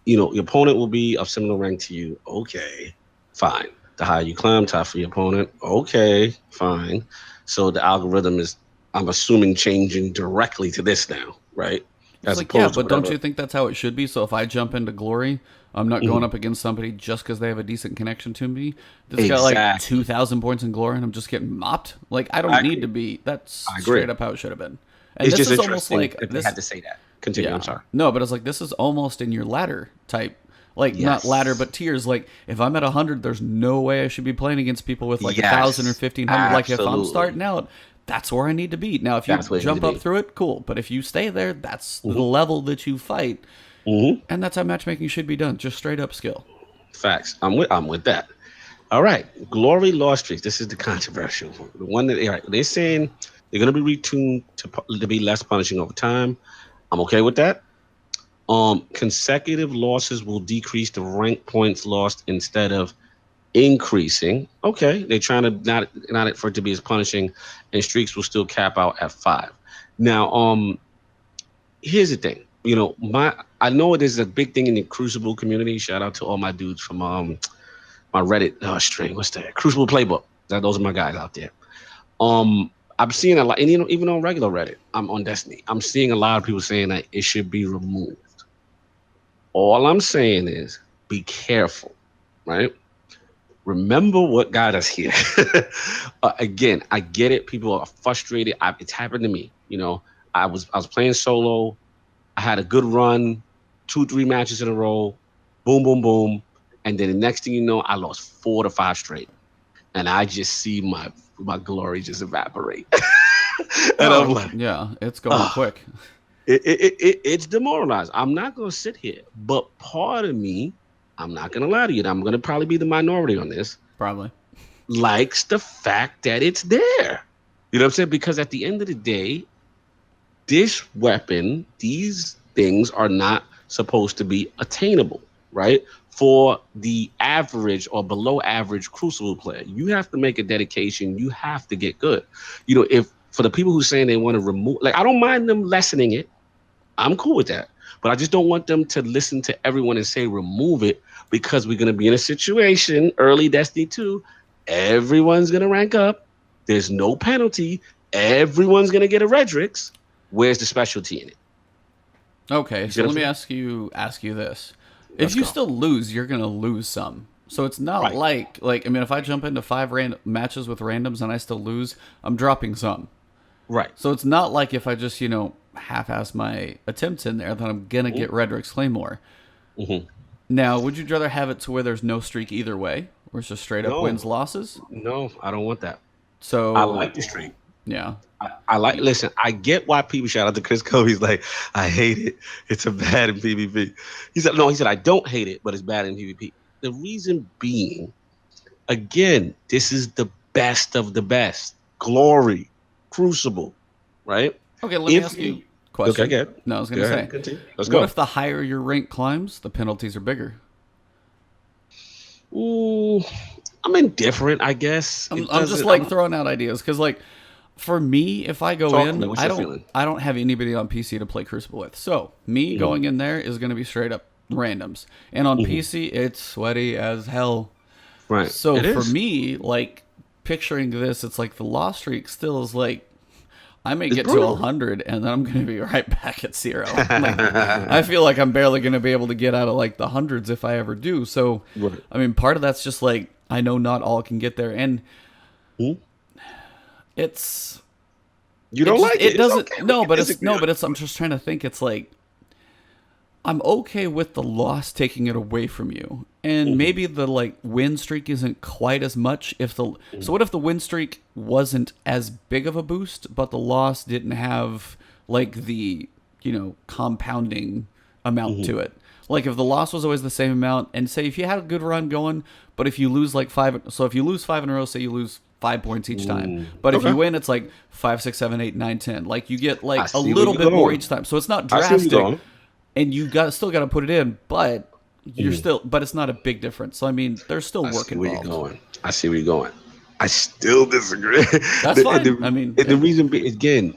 Your opponent will be of similar rank to you. Okay, fine. The higher you climb, tougher your opponent. Okay, fine. So the algorithm is, I'm assuming, changing directly to this now, right? It's like, yeah, but don't you think that's how it should be? So if I jump into Glory, I'm not going up against somebody just because they have a decent connection to me. That's got like 2,000 points in Glory, and I'm just getting mopped. Like, I don't need to be. That's straight up how it should have been. And it's this just is almost like that they had to say that. Continue. I'm sorry. No, but it's like this is almost in your ladder type. Like, not ladder, but tiers. Like, if I'm at 100, there's no way I should be playing against people with like 1,000 or 1,500. Like, if I'm starting out, that's where I need to be. Now, if you jump up through it, cool. But if you stay there, that's the level that you fight. And that's how matchmaking should be done. Just straight up skill. Facts. I'm with that. All right. Glory loss streaks. This is the controversial one. The one that they're saying they're going to be retuned to be less punishing over time. I'm okay with that. Consecutive losses will decrease the rank points lost instead of increasing. Okay, they're trying to not for it to be as punishing, and streaks will still cap out at 5. Now, here's the thing. I know there's a big thing in the Crucible community. Shout out to all my dudes from my Reddit string. What's that? Crucible Playbook. Those are my guys out there. I'm seeing a lot, and even on regular Reddit, I'm on Destiny. I'm seeing a lot of people saying that it should be removed. All I'm saying is be careful, right? Remember what got us here. Again, I get it. People are frustrated. It's happened to me. I was playing solo. I had a good run, 2-3 matches in a row. Boom, boom, boom. And then the next thing you know, I lost 4 to 5 straight. And I just see my glory just evaporate. And I'm like, yeah, it's going quick. It's demoralized. I'm not going to sit here. But part of me, I'm not going to lie to you, I'm going to probably be the minority on this. Probably. Likes the fact that it's there. You know what I'm saying? Because at the end of the day, this weapon, these things are not supposed to be attainable, right? For the average or below average Crucible player, you have to make a dedication. You have to get good. If for the people who saying they want to remove, like, I don't mind them lessening it. I'm cool with that. But I just don't want them to listen to everyone and say remove it, because we're going to be in a situation early Destiny 2. Everyone's going to rank up. There's no penalty. Everyone's going to get a Redrix. Where's the specialty in it? Okay, so let me ask you this. If you still lose, you're gonna lose some. So it's not like I mean, if I jump into 5 random matches with randoms and I still lose, I'm dropping some. Right. So it's not like if I just half-ass my attempts in there that I'm gonna get Redrix Claymore. Mm-hmm. Now, would you rather have it to where there's no streak either way, where it's just straight up wins losses? No, I don't want that. So I like the streak. Yeah. Listen, I get why people shout out to Chris Cole. He's like, I hate it. It's a bad in PvP. He said, I don't hate it, but it's bad in PvP. The reason being, again, this is the best of the best. Glory, Crucible, right? Okay, let me ask you a question. Okay, good. No, I was going to say, continue. Let's go. What if the higher your rank climbs, the penalties are bigger? Ooh, I'm indifferent, I guess. I'm just throwing out ideas because, for me, if I go in, I don't have anybody on PC to play Crucible with. So me going in there is going to be straight up randoms, and on PC it's sweaty as hell. Right. So for me, picturing this, it's like the loss streak still is I may get to 100 and then I'm going to be right back at 0. I feel like I'm barely going to be able to get out of the hundreds if I ever do. So, I mean, part of that's just I know not all can get there, and it's you don't like it. It doesn't. Okay. No, but it's. I'm just trying to think. It's I'm okay with the loss taking it away from you, and maybe the win streak isn't quite as much. So what if the win streak wasn't as big of a boost, but the loss didn't have the compounding amount to it? If the loss was always the same amount, and say if you had a good run going, but if you lose 5, so if you lose 5 in a row, say you lose 5 points each time. But if you win, it's 5, 6, 7, 8, 9, 10. You get a little bit more each time. So it's not drastic. And you still got to put it in, but but it's not a big difference. So I mean, there's still work involved. I see where you're going. I still disagree. That's fine. The reason being, again,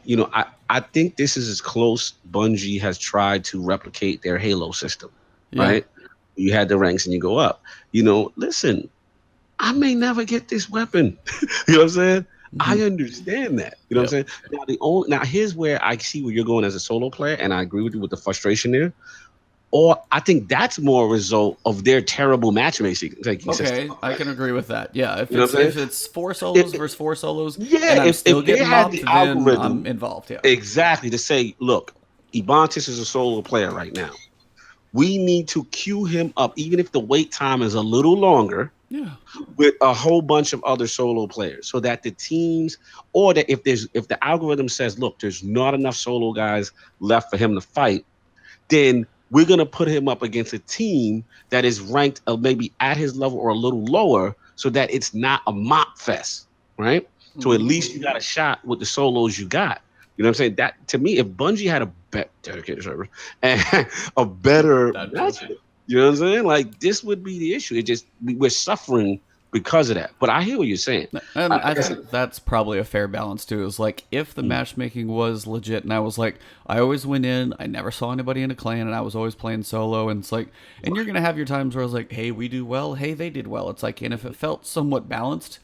I think this is as close Bungie has tried to replicate their Halo system, right? You had the ranks and you go up. Listen, I may never get this weapon. You know what I'm saying? I understand that. You know what I'm saying? Now here's where I see where you're going as a solo player, and I agree with you with the frustration there. Or I think that's more a result of their terrible matchmaking system. I can agree with that. Yeah, if it's 4 solos versus 4 solos, and I'm if still they getting had mobbed, the then algorithm, I'm involved. Yeah, exactly. To say, look, Ebontis is a solo player right now. We need to queue him up, even if the wait time is a little longer. Yeah, with a whole bunch of other solo players, so that the teams, or that if the algorithm says, look, there's not enough solo guys left for him to fight, then we're gonna put him up against a team that is ranked maybe at his level or a little lower, so that it's not a mop fest, right? So at least you got a shot with the solos you got. You know what I'm saying? That, to me, if Bungie had a dedicated server and a better matchup, you know what I'm saying? This would be the issue. We're suffering because of that. But I hear what you're saying. And I think that's probably a fair balance too. Is like if the matchmaking was legit, and I was like, I always went in, I never saw anybody in a clan, and I was always playing solo. And it's like, and you're gonna have your times where I was like, hey, we do well, hey, they did well. It's like, and if it felt somewhat balanced,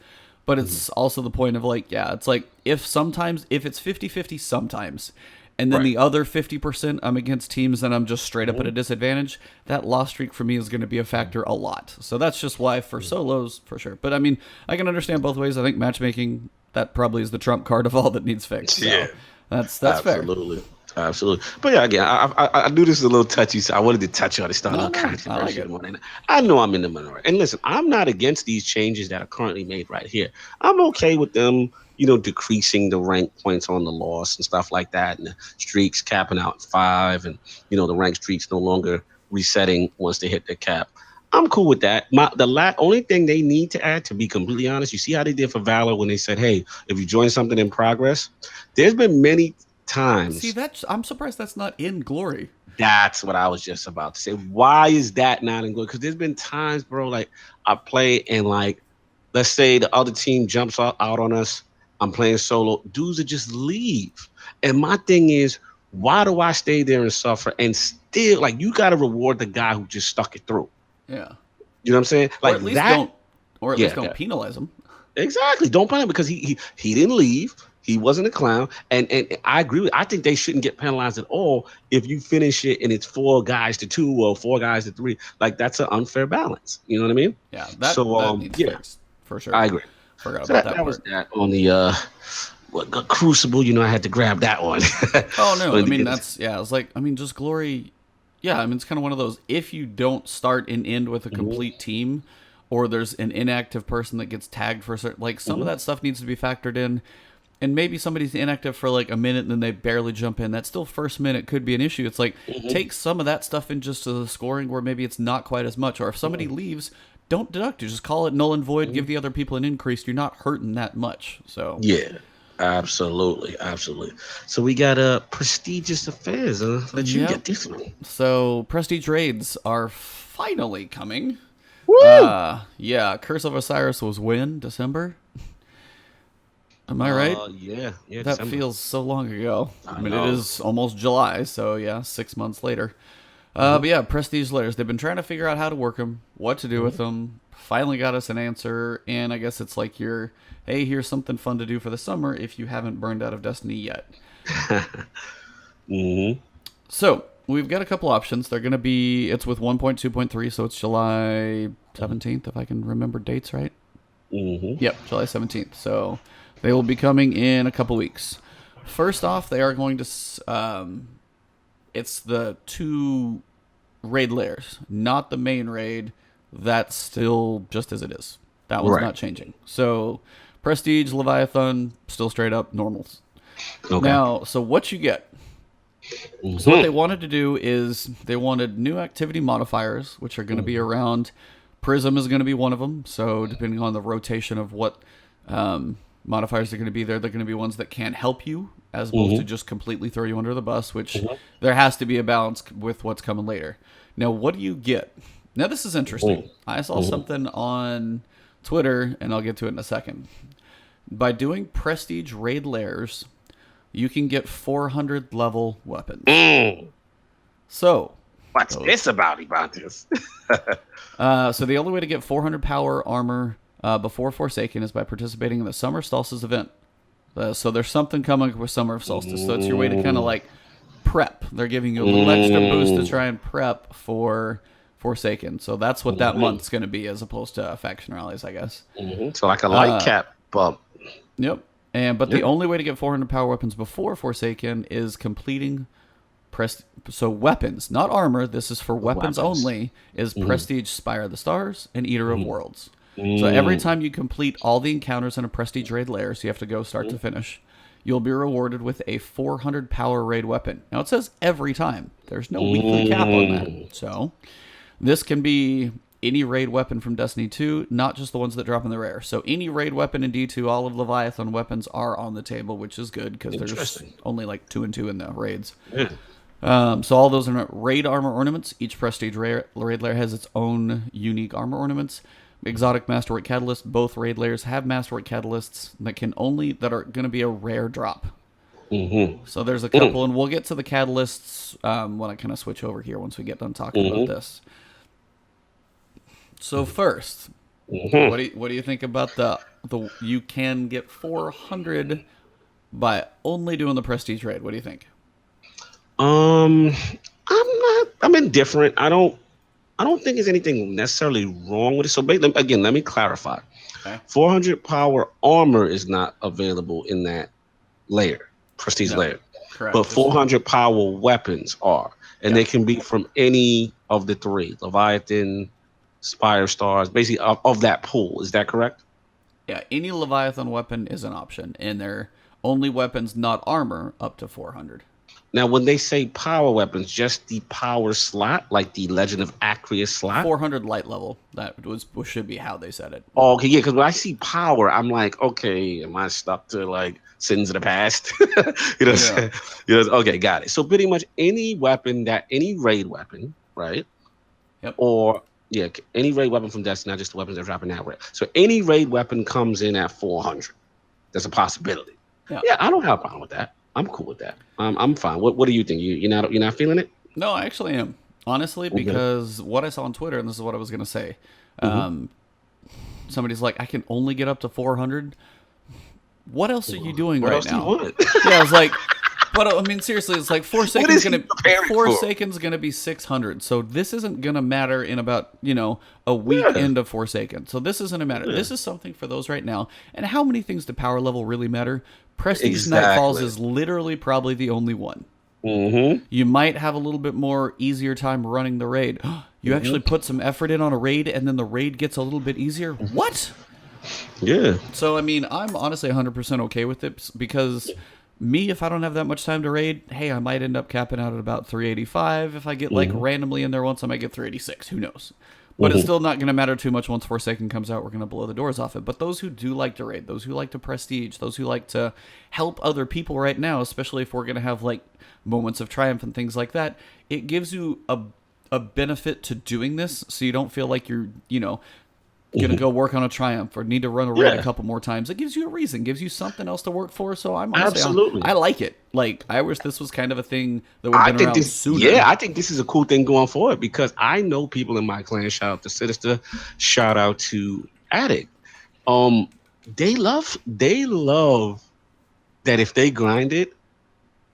but it's also the point of like, yeah, it's like if it's 50-50 sometimes. And then the other 50%, I'm against teams and I'm just straight up at a disadvantage. That loss streak for me is going to be a factor a lot. So that's just why for solos, for sure. But I mean, I can understand both ways. I think matchmaking, that probably is the trump card of all that needs fixed. So Yeah. that's Absolutely. fair. Absolutely. But yeah, again, I knew this is a little touchy, so I wanted to touch on it. Start a little I like controversy. it. I know I'm in the minority. And listen, I'm not against these changes that are currently made right here. I'm okay with them, decreasing the rank points on the loss and stuff like that, and the streaks capping out at 5, and the rank streaks no longer resetting once they hit the cap. I'm cool with that. Only thing they need to add, to be completely honest, you see how they did for Valor when they said, hey, if you join something in progress, there's been many times. See, I'm surprised that's not in Glory. That's what I was just about to say. Why is that not in Glory? Because there's been times, bro, like I play and like, let's say the other team jumps out on us. I'm playing solo. Dudes would just leave. And my thing is, why do I stay there and suffer? And still, like, you got to reward the guy who just stuck it through. Yeah. You know what I'm saying? Like, or at least don't penalize him. Exactly. Don't penalize him because he didn't leave. He wasn't a clown. And I agree I think they shouldn't get penalized at all if you finish it and it's 4 guys to 2 or 4 guys to 3. Like, that's an unfair balance. You know what I mean? Yeah. That needs fixed, for sure. I agree. Forgot So about that was that on the Crucible. I had to grab that one. Oh no, I mean it's like, I mean, just Glory. Yeah, I mean it's kind of one of those. If you don't start and end with a complete team, or there's an inactive person that gets tagged for a certain, like some of that stuff needs to be factored in. And maybe somebody's inactive for like a minute and then they barely jump in. That still first minute could be an issue. It's like take some of that stuff in just to the scoring where maybe it's not quite as much. Or if somebody leaves, don't deduct it. Just call it null and void. Give the other people an increase. You're not hurting that much. So yeah, absolutely. So we got prestigious affairs. Let you get this one. So prestige raids are finally coming. Woo! Yeah, Curse of Osiris was when? December? Am I right? Yeah. That December. feels so long ago. I mean, know. it is almost July, so yeah, 6 months later. But yeah, Prestige Lairs. They've been trying to figure out how to work them, what to do with them. Finally got us an answer, and I guess it's like hey, here's something fun to do for the summer if you haven't burned out of Destiny yet. So we've got a couple options. They're going to be, it's with 1.2.3, so it's July 17th, if I can remember dates right. Yep, July 17th. So they will be coming in a couple weeks. First off, they are going to, it's the 2 raid layers, not the main raid. That's still just as it is. That one's not changing. So Prestige, Leviathan, still straight up normals. Okay. Now, so what you get. So what they wanted to do is they wanted new activity modifiers, which are going to be around. Prism is going to be one of them. So depending on the rotation of what modifiers are going to be there, they're going to be ones that can help you as opposed to just completely throw you under the bus, which there has to be a balance with what's coming later. Now, what do you get? Now, this is interesting. I saw something on Twitter, and I'll get to it in a second. By doing Prestige Raid Lairs, you can get 400 level weapons. So, what's this about Ebontis? So the only way to get 400 power armor before Forsaken is by participating in the Summer Solstice event. So there's something coming with Summer Solstice. So it's your way to kind of like prep. They're giving you a little extra boost to try and prep for Forsaken. So that's what that month's going to be as opposed to faction rallies, I guess. So like a light cap bump. Yep. But the only way to get 400 power weapons before Forsaken is completing so weapons, not armor. This is for weapons only. Is Prestige Spire of the Stars and Eater of Worlds. So every time you complete all the encounters in a Prestige Raid Lair, so you have to go start to finish, you'll be rewarded with a 400 power raid weapon. Now it says every time. There's no weekly cap on that. So this can be any raid weapon from Destiny 2, not just the ones that drop in the rare. So any raid weapon in D2, all of Leviathan weapons are on the table, which is good because there's only like 2 and 2 in the raids. So all those are raid armor ornaments. Each Prestige raid lair has its own unique armor ornaments. exotic Masterwork catalyst. Both raid layers have Masterwork catalysts that are going to be a rare drop. Mm-hmm. So there's a couple, and we'll get to the catalysts when I kind of switch over here once we get done talking about this. So first, what do you think about the you can get 400 by only doing the prestige raid? What do you think? I'm indifferent. I don't think there's anything necessarily wrong with it. So again, let me clarify. Okay. 400 power armor is not available in that layer, prestige layer. Correct. But 400 power weapons are, and they can be from any of the three: Leviathan, Spire Stars, basically of that pool. Is that correct? Yeah, any Leviathan weapon is an option, and they're only weapons, not armor, up to 400. Now, when they say power weapons, just the power slot, like the Legend of Acreus slot? 400 light level. That should be how they said it. Oh, okay, yeah, because when I see power, I'm like, okay, am I stuck to like sins of the past? Okay, got it. So pretty much any raid weapon, right? Yep. Or, yeah, any raid weapon from Destiny, not just the weapons that are dropping that way. So any raid weapon comes in at 400. That's a possibility. Yeah, I don't have a problem with that. I'm cool with that. I'm fine. What do you think? You're not feeling it? No, I actually am. Honestly, because what I saw on Twitter, and this is what I was going to say, somebody's like, I can only get up to 400. What else are you doing right now? Yeah, I was like, but I mean, seriously, it's like Forsaken's gonna be 600. So this isn't gonna matter in about a week into Forsaken. So this isn't a matter. This is something for those right now. And how many things do power level really matter? Prestige Nightfalls is literally probably the only one. You might have a little bit more easier time running the raid. You actually put some effort in on a raid, and then the raid gets a little bit easier. What? Yeah. So I mean, I'm honestly 100% okay with it because if I don't have that much time to raid, hey, I might end up capping out at about 385. If I get like randomly in there once, I might get 386. Who knows? But it's still not going to matter too much once Forsaken comes out. We're going to blow the doors off it. But those who do like to raid, those who like to prestige, those who like to help other people right now, especially if we're going to have like moments of triumph and things like that, it gives you a benefit to doing this, so you don't feel like you're, gonna go work on a triumph or need to run a raid a couple more times. It gives you a reason, gives you something else to work for. So I'm honestly, I like it. Like, I wish this was kind of a thing that would have been around sooner. Yeah, I think this is a cool thing going forward because I know people in my clan. Shout out to Sinister, shout out to Addict. They love that if they grind it,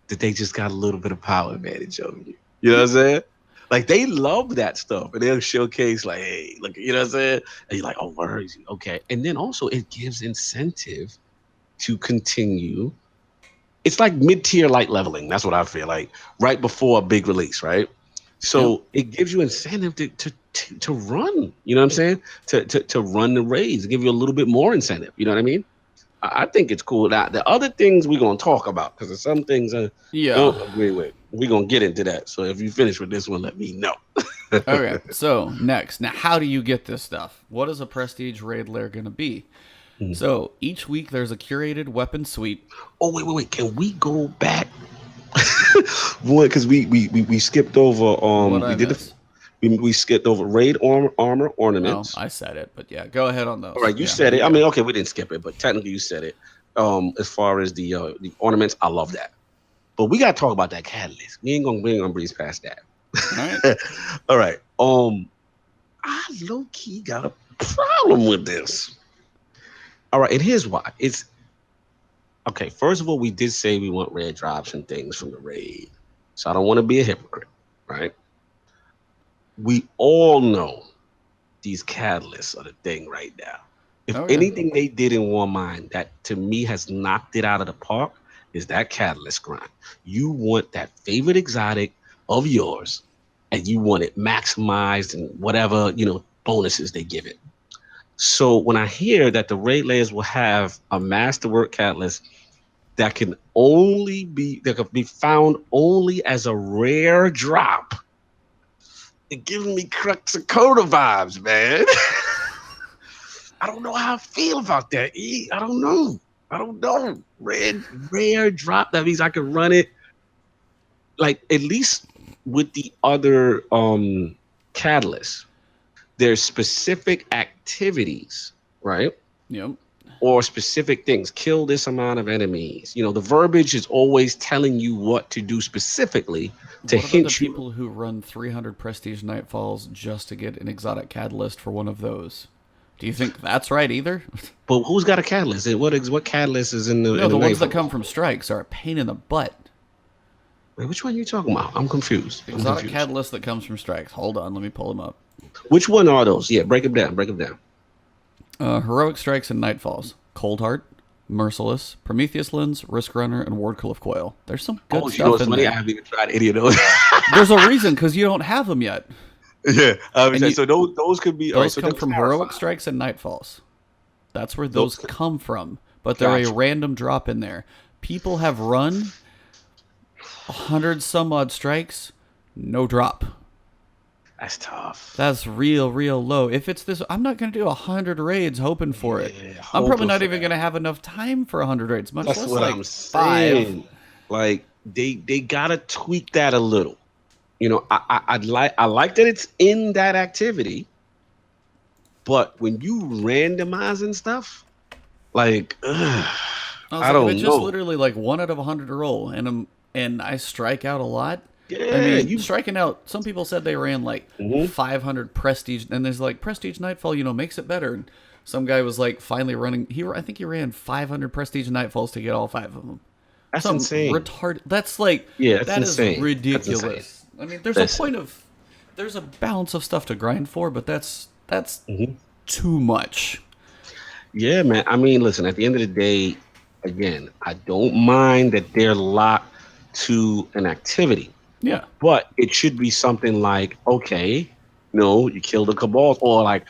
that they just got a little bit of power advantage over you. You know what I'm saying? Like, they love that stuff, and they'll showcase, like, hey, look, you know what I'm saying? And you're like, oh, where is he? Okay. And then also, it gives incentive to continue. It's like mid-tier light leveling. That's what I feel like, right before a big release, right? So it gives you incentive to run, you know what I'm saying? To run the raids, give you a little bit more incentive, you know what I mean? I think it's cool. Now, the other things we're going to talk about, because there's some things I don't agree with. We're going to get into that. So if you finish with this one, let me know. Okay, so next. Now, how do you get this stuff? What is a Prestige Raid Lair going to be? So each week there's a curated weapon suite. Oh, wait. Can we go back? Because we skipped over... We skipped over raid armor ornaments. No, I said it, but yeah, go ahead on those. All right, you said it. I mean, okay, we didn't skip it, but technically you said it. As far as the ornaments, I love that. But we gotta talk about that catalyst. We ain't gonna breeze past that. All right. All right. I low key got a problem with this. All right, and here's why. It's okay. First of all, we did say we want red drops and things from the raid, so I don't want to be a hypocrite, right? We all know these catalysts are the thing right now. If anything they did in War Mind that to me has knocked it out of the park is that catalyst grind. You want that favorite exotic of yours and you want it maximized and whatever, bonuses they give it. So when I hear that the raid layers will have a masterwork catalyst that can be found only as a rare drop, it gives me Crucible vibes, man. I don't know how I feel about that. I don't know. Rare drop. That means I can run it. Like, at least with the other catalysts, there's specific activities, right? Yep. Or specific things. Kill this amount of enemies. You know, the verbiage is always telling you what to do specifically to What about the hint you. people who run 300 Prestige Nightfalls just to get an exotic catalyst for one of those? Do you think that's right either? But who's got a catalyst? What catalyst is in the No, in the ones that Nightfall? come from strikes are a pain in the butt. Wait, which one are you talking about? I'm confused. Exotic catalyst that comes from strikes. Hold on, let me pull them up. Which one are those? Yeah, break them down. Break them down. Heroic Strikes and Nightfalls. Cold Heart, Merciless, Prometheus Lens, Risk Runner, and Wardcliff Coil. There's some good You know stuff what's in funny? I there. haven't even tried any of those. There's a reason, because you don't have them yet. Yeah, you- so those could be. Those so come then from clarify. Heroic Strikes and Nightfalls. That's where those Those- come from. But they're Gotcha. a random drop in there. People have run 100 some odd strikes, no drop. That's tough. That's real low. If it's this, I'm not going to do 100 raids hoping for it. Yeah, I'm probably hoping not for even that. going to have enough time for 100 raids, much That's less what like I'm 5. saying. Like they gotta tweak that a little. You know, I like that it's in that activity, but when you randomizing stuff, like I don't if it's know. just literally like 1 out of 100 to roll, and I strike out a lot. Yeah, I mean, you striking out. Some people said they ran like 500 prestige, and there's like prestige nightfall, makes it better. And some guy was like finally running. I think he ran 500 prestige nightfalls to get all 5 of them. that's Some insane. retarded. That's like Yeah, that's that is insane. That's ridiculous. insane. I mean, there's That's- a point of there's a balance of stuff to grind for, but that's Mm-hmm. too much. Yeah, man. I mean, listen, at the end of the day, again, I don't mind that they're locked to an activity, Yeah. but it should be something like, okay, no, you killed a cabal, or like,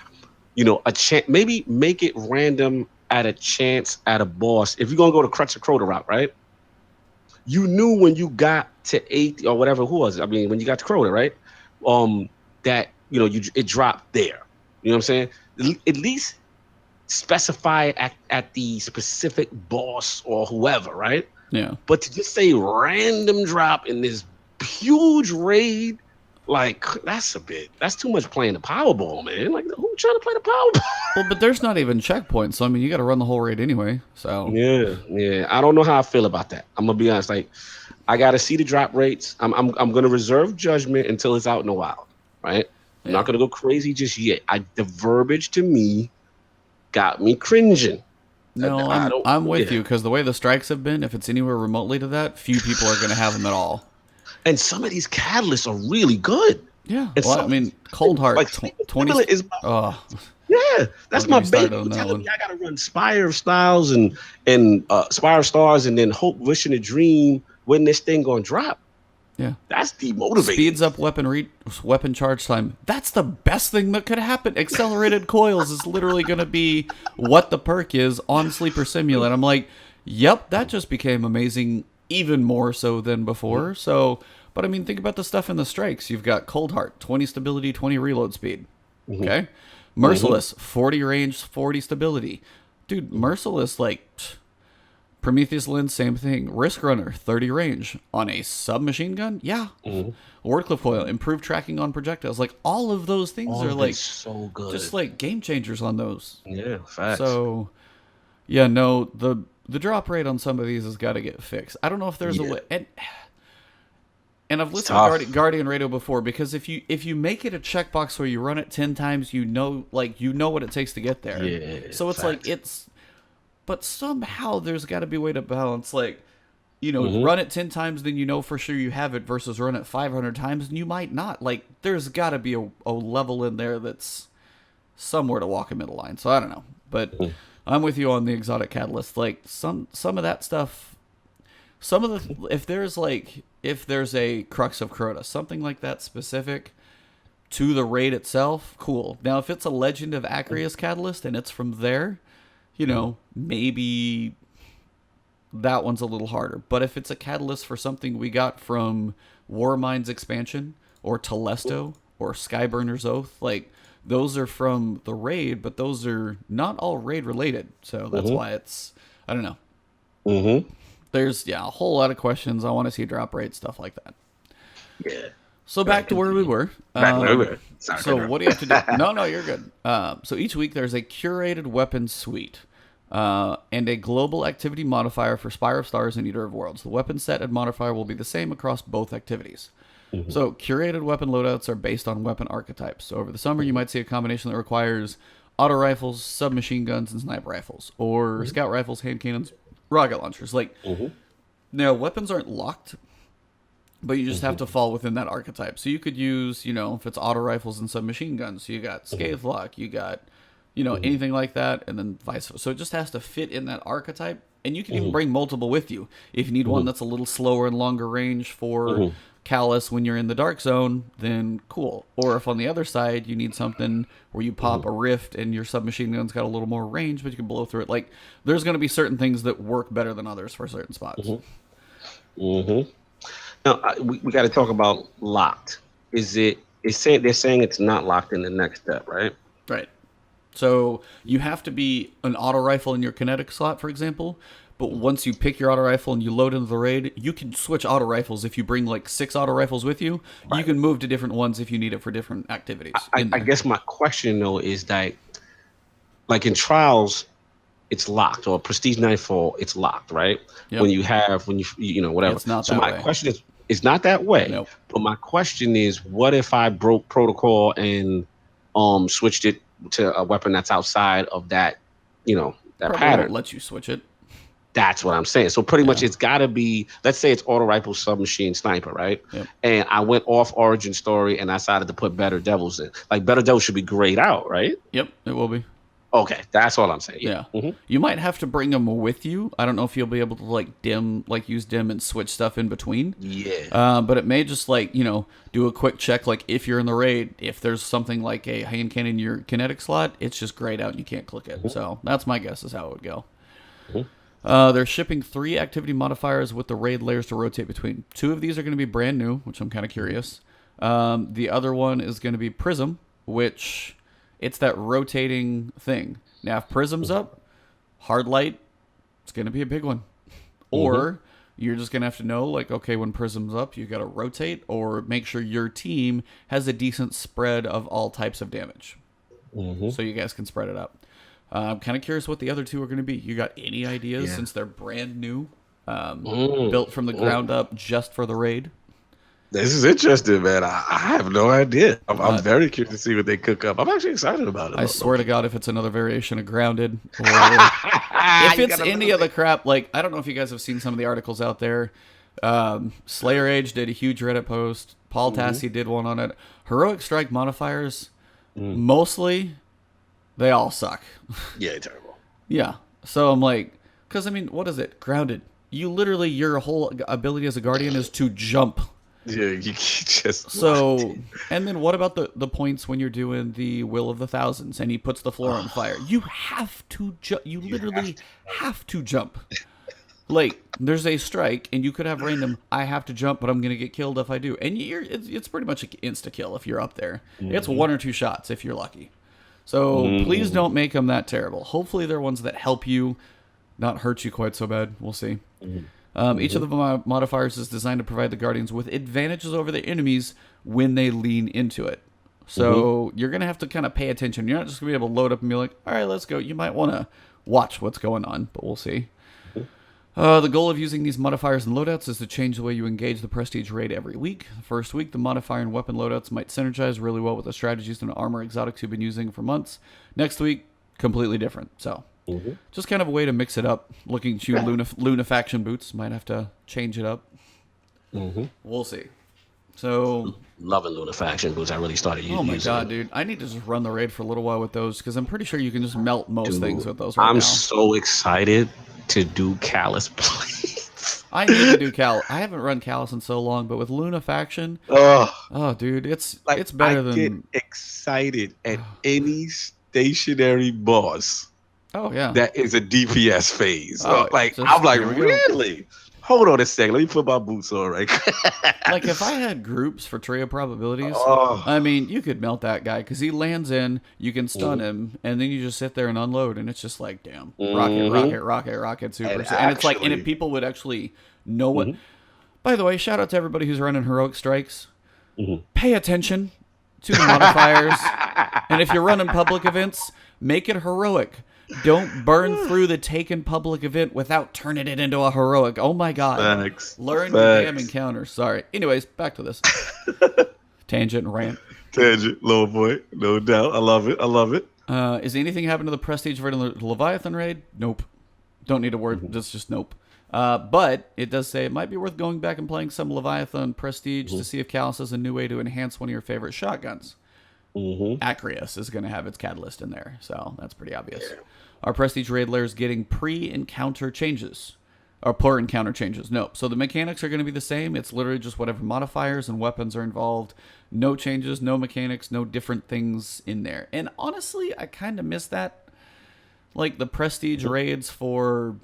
a chance, maybe make it random at a chance at a boss. If you're going to go to Crux of Crota route, right? You knew when you got to 8 or whatever, who was it? I mean, when you got to Crota, right? That, it dropped there. You know what I'm saying? At least specify at the specific boss or whoever, right? Yeah. But to just say random drop in this huge raid, like that's too much playing the Powerball, man. Like who trying to play the Powerball? Well, but there's not even checkpoints, so I mean, you got to run the whole raid anyway. So Yeah. I don't know how I feel about that. I'm gonna be honest. Like, I gotta see the drop rates. I'm gonna reserve judgment until it's out in the wild, right? I'm not gonna go crazy just yet. The verbiage to me got me cringing. no, I'm with you, because the way the strikes have been, if it's anywhere remotely to that, few people are going to have them at all. And some of these catalysts are really good. Yeah. And Well, I some- mean, Cold Heart, like 20. is Oh, yeah, that's Don't my get me started baby. on You that telling one. me I gotta run Spire of Styles and Spire of Stars and then hope, wishing a dream when this thing gonna drop. yeah. That's demotivating. Speeds up weapon charge time. That's the best thing that could happen. Accelerated coils is literally going to be what the perk is on Sleeper Simulant. I'm like, yep, that just became amazing, even more so than before. So, but I mean, think about the stuff in the strikes. You've got Cold Heart, 20 stability, 20 reload speed. Okay. Merciless, 40 range, 40 stability. Dude, Merciless, like, Prometheus Lens, same thing. Risk Runner, 30 range. On a submachine gun? Yeah. Wardcliff Coil, improved tracking on projectiles. Like, all of those things All are, of like, it's so good. just, like, game changers on those. Yeah, facts. So, yeah, no, the drop rate on some of these has got to get fixed. I don't know if there's a Yeah. way. And I've listened tough. to Guardian Radio before, because if you make it a checkbox where you run it 10 times, you know what it takes to get there. Yeah, So it's like but somehow there's got to be a way to balance, like, run it 10 times, then you know for sure you have it, versus run it 500 times and you might not. Like, there's got to be a level in there that's somewhere to walk a middle line. So I don't know, but I'm with you on the exotic catalyst. Like, some of that stuff. Some of the, if there's a Crux of Crota, something like that specific to the raid itself, cool. Now, if it's a Legend of Acreus catalyst and it's from there, maybe that one's a little harder. But if it's a catalyst for something we got from Warmind's expansion or Telesto or Skyburner's Oath, like, those are from the raid, but those are not all raid related. So that's why it's, I don't know. There's, a whole lot of questions. I want to see drop rate, stuff like that. Yeah. So back to where we were. Back where we were. Sorry, So what do you have to do? No, you're good. So each week there's a curated weapons suite and a global activity modifier for Spire of Stars and Eater of Worlds. The weapon set and modifier will be the same across both activities. So curated weapon loadouts are based on weapon archetypes. So over the summer you might see a combination that requires auto rifles, submachine guns, and sniper rifles, or scout rifles, hand cannons, rocket launchers. Like, now weapons aren't locked, but you just have to fall within that archetype. So you could use, if it's auto rifles and submachine guns, so you got Scathe Lock, you got, anything like that, and then vice versa. So it just has to fit in that archetype, and you can even bring multiple with you. If you need one that's a little slower and longer range for Callus when you're in the dark zone, then cool. Or if on the other side you need something where you pop a rift and your submachine gun's got a little more range, but you can blow through it. Like, there's going to be certain things that work better than others for certain spots. Now we got to talk about locked. They're saying it's not locked in the next step, right? Right. So you have to be an auto rifle in your kinetic slot, for example. But once you pick your auto rifle and you load into the raid, you can switch auto rifles. If you bring like 6 auto rifles with you, you can move to different ones if you need it for different activities. I guess my question though is that, like in Trials, it's locked, or Prestige Nightfall, it's locked, right? Yep. When you whatever. It's not so that my way. question is, it's not that way. Nope. But my question is, what if I broke protocol and switched it to a weapon that's outside of that, that Probably pattern? won't let you switch it. That's what I'm saying. So pretty much it's got to be, let's say it's auto rifle, submachine, sniper, right? Yep. And I went off origin story and I decided to put Better Devils in. Like, Better Devils should be grayed out, right? Yep, it will be. Okay, that's all I'm saying. Yeah. You might have to bring them with you. I don't know if you'll be able to use dim and switch stuff in between. Yeah. But it may just do a quick check. Like if you're in the raid, if there's something like a hand cannon in your kinetic slot, it's just grayed out and you can't click it. So that's my guess is how it would go. They're shipping 3 activity modifiers with the raid layers to rotate between. 2 of these are going to be brand new, which I'm kind of curious. The other one is going to be Prism, which it's that rotating thing. Now, if Prism's up, hard light, it's going to be a big one. Or you're just going to have to know, okay, when Prism's up, you got to rotate or make sure your team has a decent spread of all types of damage. So you guys can spread it out. I'm kind of curious what the other 2 are going to be. You got any ideas since they're brand new, built from the ground up just for the raid? This is interesting, man. I have no idea. I'm very curious to see what they cook up. I'm actually excited about it. I swear to God, if it's another variation of Grounded, or if it's any of the crap, I don't know if you guys have seen some of the articles out there. Slayer Age did a huge Reddit post. Paul Tassi did one on it. Heroic Strike modifiers, mostly, they all suck. Yeah, terrible. Yeah. So I'm because what is it? Grounded. You literally, your whole ability as a Guardian is to jump. Yeah, you just and then what about the points when you're doing the Will of the Thousands and he puts the floor on fire? You have to jump. You literally have to jump. There's a strike and you could have random. I have to jump, but I'm gonna get killed if I do. And it's pretty much an insta kill if you're up there. It's 1 or 2 shots if you're lucky. So please don't make them that terrible. Hopefully they're ones that help you, not hurt you quite so bad. We'll see. Each of the modifiers is designed to provide the Guardians with advantages over their enemies when they lean into it. So you're going to have to kind of pay attention. You're not just going to be able to load up and be like, all right, let's go. You might want to watch what's going on, but we'll see. The goal of using these modifiers and loadouts is to change the way you engage the Prestige raid every week. The first week, the modifier and weapon loadouts might synergize really well with the strategies and armor exotics you've been using for months. Next week, completely different. So just kind of a way to mix it up. Looking to Luna faction boots. Might have to change it up. We'll see. So Loving Luna faction boots. I really started using. Oh my god, dude! I need to just run the raid for a little while with those because I'm pretty sure you can just melt most things with those. Right I'm now. so excited to do Callus plays. I need to do Cal. I haven't run Callus in so long, but with Luna faction, oh dude, it's better than. Get excited at any stationary boss. Oh yeah, That is a DPS phase. Oh, I'm like, here we go. really? Hold on a second. Let me put my boots on right. if I had groups for trio probabilities, Oh. you could melt that guy because he lands in, you can stun him, and then you just sit there and unload, and it's just damn, rocket, super, and it's and if people would actually know what. By the way, shout out to everybody who's running heroic strikes. pay attention to the modifiers. And if you're running public events, make it heroic. Don't burn through the taken public event without turning it into a heroic. Oh my God. Facts. Learn your damn encounters. Sorry. Anyways, back to this. Tangent and rant. Tangent, lower point, no doubt. I love it. I love it. Is anything happened to the Prestige raid and the Leviathan raid? Nope. Don't need a word. That's just nope. But it does say it might be worth going back and playing some Leviathan Prestige to see if Callus has a new way to enhance one of your favorite shotguns. Acreus is going to have its catalyst in there, so that's pretty obvious. Yeah. Our Prestige raid lair is getting pre-encounter changes. Or per encounter changes. No. So the mechanics are going to be the same. It's literally just whatever modifiers and weapons are involved. No changes, no mechanics, no different things in there. And honestly, I kind of miss that. Like the Prestige raids for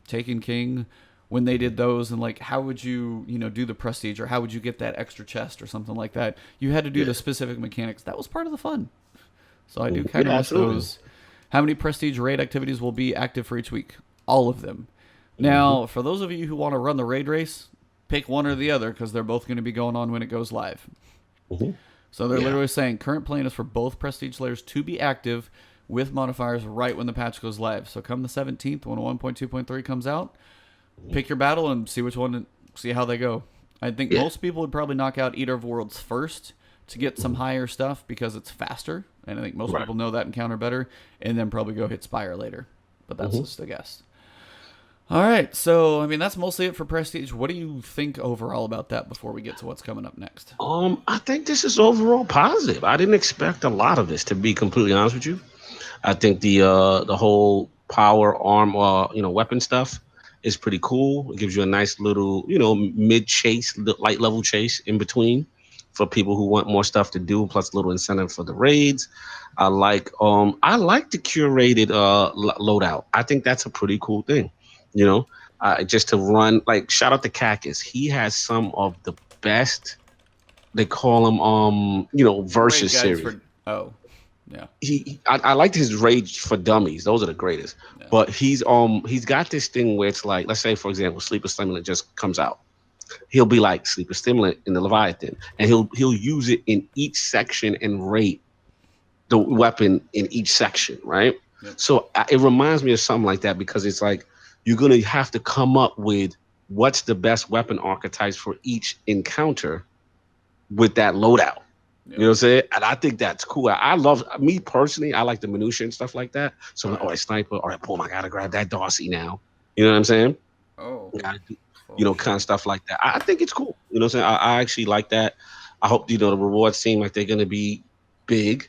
Taken King, when they did those, and like how would you do the Prestige, or how would you get that extra chest or something like that? You had to do the specific mechanics. That was part of the fun. So I do kind of miss those. How many Prestige raid activities will be active for each week? All of them. Now, for those of you who want to run the raid race, pick one or the other because they're both going to be going on when it goes live. So they're literally saying current plan is for both Prestige lairs to be active with modifiers right when the patch goes live. So come the 17th, when 1.2.3 comes out, pick your battle and see which one, see how they go. I think most people would probably knock out Eater of Worlds first to get some higher stuff because it's faster. And I think most people know that encounter better, and then probably go hit Spire later. But that's just a guess. All right, so I mean that's mostly it for Prestige. What do you think overall about that before we get to what's coming up next? I think this is overall positive. I didn't expect a lot of this, to be completely honest with you. I think the whole power arm weapon stuff is pretty cool. It gives you a nice little mid chase, light level chase in between for people who want more stuff to do, plus a little incentive for the raids. I like the curated loadout. I think that's a pretty cool thing. Just to run, like, shout out to Cactus. He has some of the best, they call him, versus series. I liked his Rage for Dummies. Those are the greatest. Yeah. But he's got this thing where it's like, let's say, for example, Sleeper Stimulant just comes out. He'll be like Sleeper Stimulant in the Leviathan, and he'll use it in each section and rate the weapon in each section, right? Yep. So it reminds me of something like that, because it's like, you're going to have to come up with what's the best weapon archetypes for each encounter with that loadout. Yep. You know what I'm saying? And I think that's cool. I love, me personally, I like the minutia and stuff like that. So I'm like, all right, sniper, all right, boom, I got to grab that Darcy now. You know what I'm saying? Oh. Kind of stuff like that. I think it's cool. You know what I'm saying? I actually like that. I hope, the rewards seem like they're going to be big.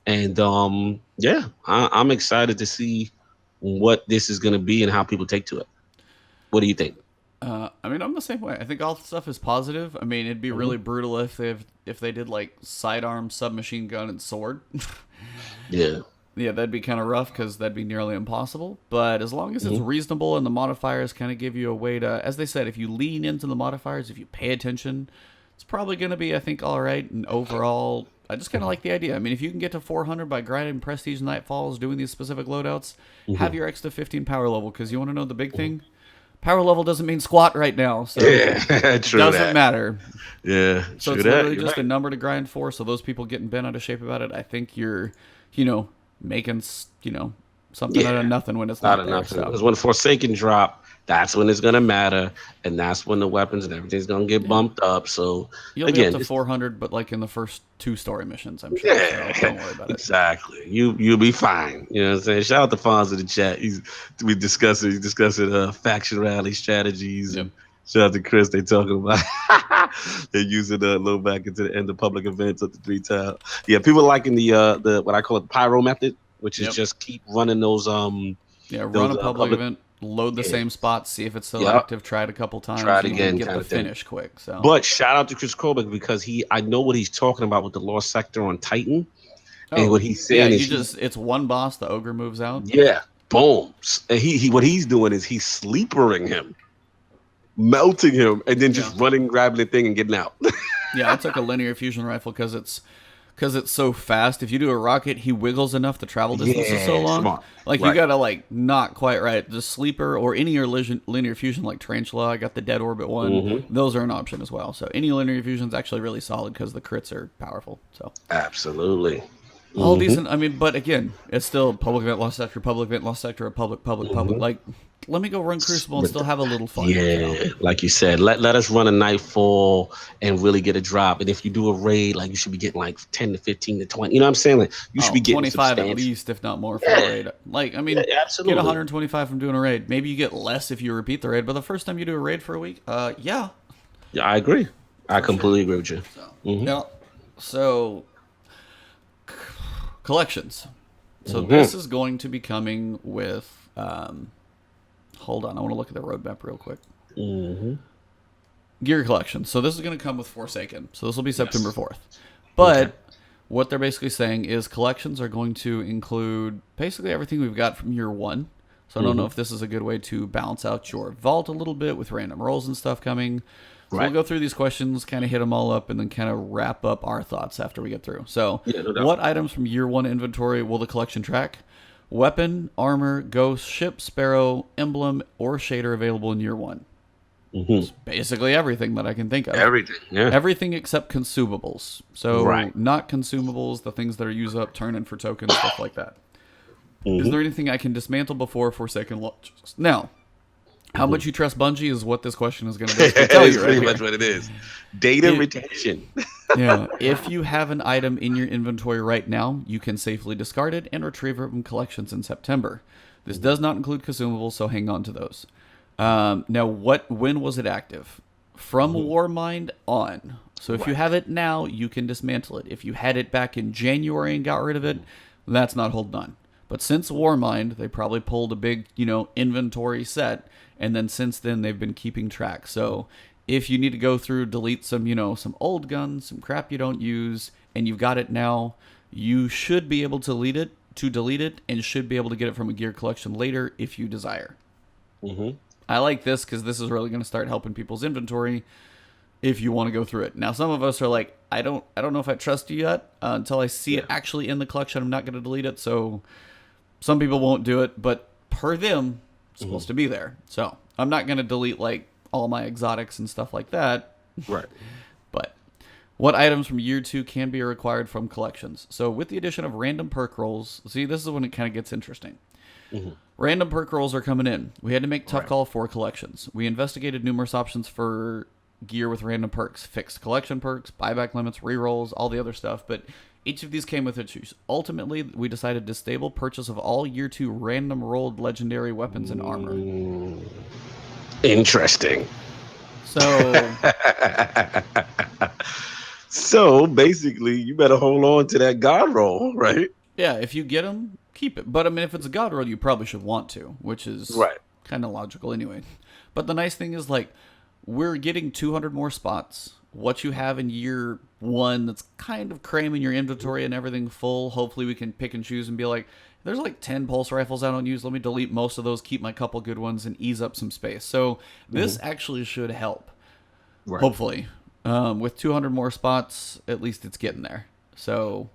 And I'm excited to see what this is going to be and how people take to it. What do you think? I mean, I'm the same way. I think all the stuff is positive. I mean, it'd be really brutal if they did like sidearm, submachine gun, and sword. Yeah, that'd be kind of rough because that'd be nearly impossible. But as long as it's reasonable and the modifiers kind of give you a way to, as they said, if you lean into the modifiers, if you pay attention, it's probably going to be, I think, all right. And overall, I just kind of like the idea. I mean, if you can get to 400 by grinding Prestige Nightfalls, doing these specific loadouts, have your X to 15 power level, because you want to know the big thing? Power level doesn't mean squat right now, so it doesn't matter. Yeah, so it's literally just a number to grind for, so those people getting bent out of shape about it, I think you're, making, something out of nothing when it's not enough. Because when Forsaken drop, that's when it's going to matter, and that's when the weapons and everything's going to get bumped up. So you'll be up to 400, but like in the first 2 story missions, I'm sure. Yeah, so don't worry about it. Exactly. You'll be fine. You know what I'm saying? Shout out to Fonz in the chat. He's discussing faction rally strategies. Yep. Shout out to Chris. They talking about they're using the low back into the end of public events up to 3 times. Yeah, people liking the what I call it pyro method, which is just keep running those run a public event. Load the same spots, see if it's still active, try it a couple times, try it again, get the finish quick. So, but shout out to Chris Kobach, because I know what he's talking about with the Lost Sector on Titan, and what he's saying is it's one boss, the ogre moves out. Yeah, boom. And he what he's doing is he's sleepering him, melting him, and then just running, grabbing the thing, and getting out. Yeah, I took a linear fusion rifle because it's because it's so fast. If you do a rocket, he wiggles enough. The travel distance is so long. smart. Like you gotta like not quite right. The sleeper or any linear fusion like Tarantula. I got the Dead Orbit one. Those are an option as well. So any linear fusion is actually really solid because the crits are powerful. So Absolutely. all decent. I mean, but again, it's still public event, lost sector, public event, lost sector, public. Like, let me go run Crucible and still have a little fun. Yeah, you know? like you said, let us run a Nightfall and really get a drop. And if you do a raid, like you should be getting like 10 to 15 to 20. You know what I'm saying? Like you should be getting 25 at substantial. least, if not more, for a raid. Like, I mean, absolutely. get 125 from doing a raid. Maybe you get less if you repeat the raid, but the first time you do a raid for a week, yeah. Yeah, I agree. I completely agree with you. Now, so collections. So this is going to be coming with. Hold on, I want to look at the roadmap real quick. Gear collection. So this is going to come with Forsaken. So this will be September 4th. But what they're basically saying is collections are going to include basically everything we've got from year one. So I don't know if this is a good way to balance out your vault a little bit with random rolls and stuff coming. So we'll go through these questions, kind of hit them all up, and then kind of wrap up our thoughts after we get through. So what items from year one inventory will the collection track? Weapon, armor, ghost, ship, sparrow, emblem, or shader available in year one. It's basically everything that I can think of. Everything, yeah. Everything except consumables. So not consumables, the things that are used up, turn in for tokens, stuff like that. Is there anything I can dismantle before Forsaken launches? Now, how much you trust Bungie is what this question is going to basically tell you. That's pretty much what it is. Data retention. Yeah. If you have an item in your inventory right now, you can safely discard it and retrieve it from collections in September. This does not include consumables, so hang on to those. Now, when was it active? From Warmind on. So if you have it now, you can dismantle it. If you had it back in January and got rid of it, that's not holding on. But since Warmind, they probably pulled a big, inventory set, and then since then they've been keeping track. So if you need to go through, delete some, some old guns, some crap you don't use, and you've got it now, you should be able to delete it, and should be able to get it from a gear collection later if you desire. I like this because this is really going to start helping people's inventory if you want to go through it. Now, some of us are like, I don't know if I trust you yet until I see it actually in the collection. I'm not going to delete it. So some people won't do it, but per them, it's supposed to be there. So I'm not going to delete like all my exotics and stuff like that. Right. But what items from year two can be required from collections? So with the addition of random perk rolls, see, this is when it kind of gets interesting. Random perk rolls are coming in. We had to make tough call for collections. We investigated numerous options for gear with random perks, fixed collection perks, buyback limits, rerolls, all the other stuff, but each of these came with issues. Ultimately, we decided to disable purchase of all year two random rolled legendary weapons and armor. Interesting. So So basically, you better hold on to that God roll, right? yeah, if you get them, keep it. But I mean, if it's a god roll, you probably should want to, which is kind of logical anyway. But the nice thing is, like, we're getting 200 more spots. What you have in year one that's kind of cramming your inventory and everything full, hopefully we can pick and choose and be like, there's like 10 pulse rifles I don't use. Let me delete most of those, keep my couple good ones, and ease up some space. So this actually should help, hopefully. With 200 more spots, at least it's getting there. So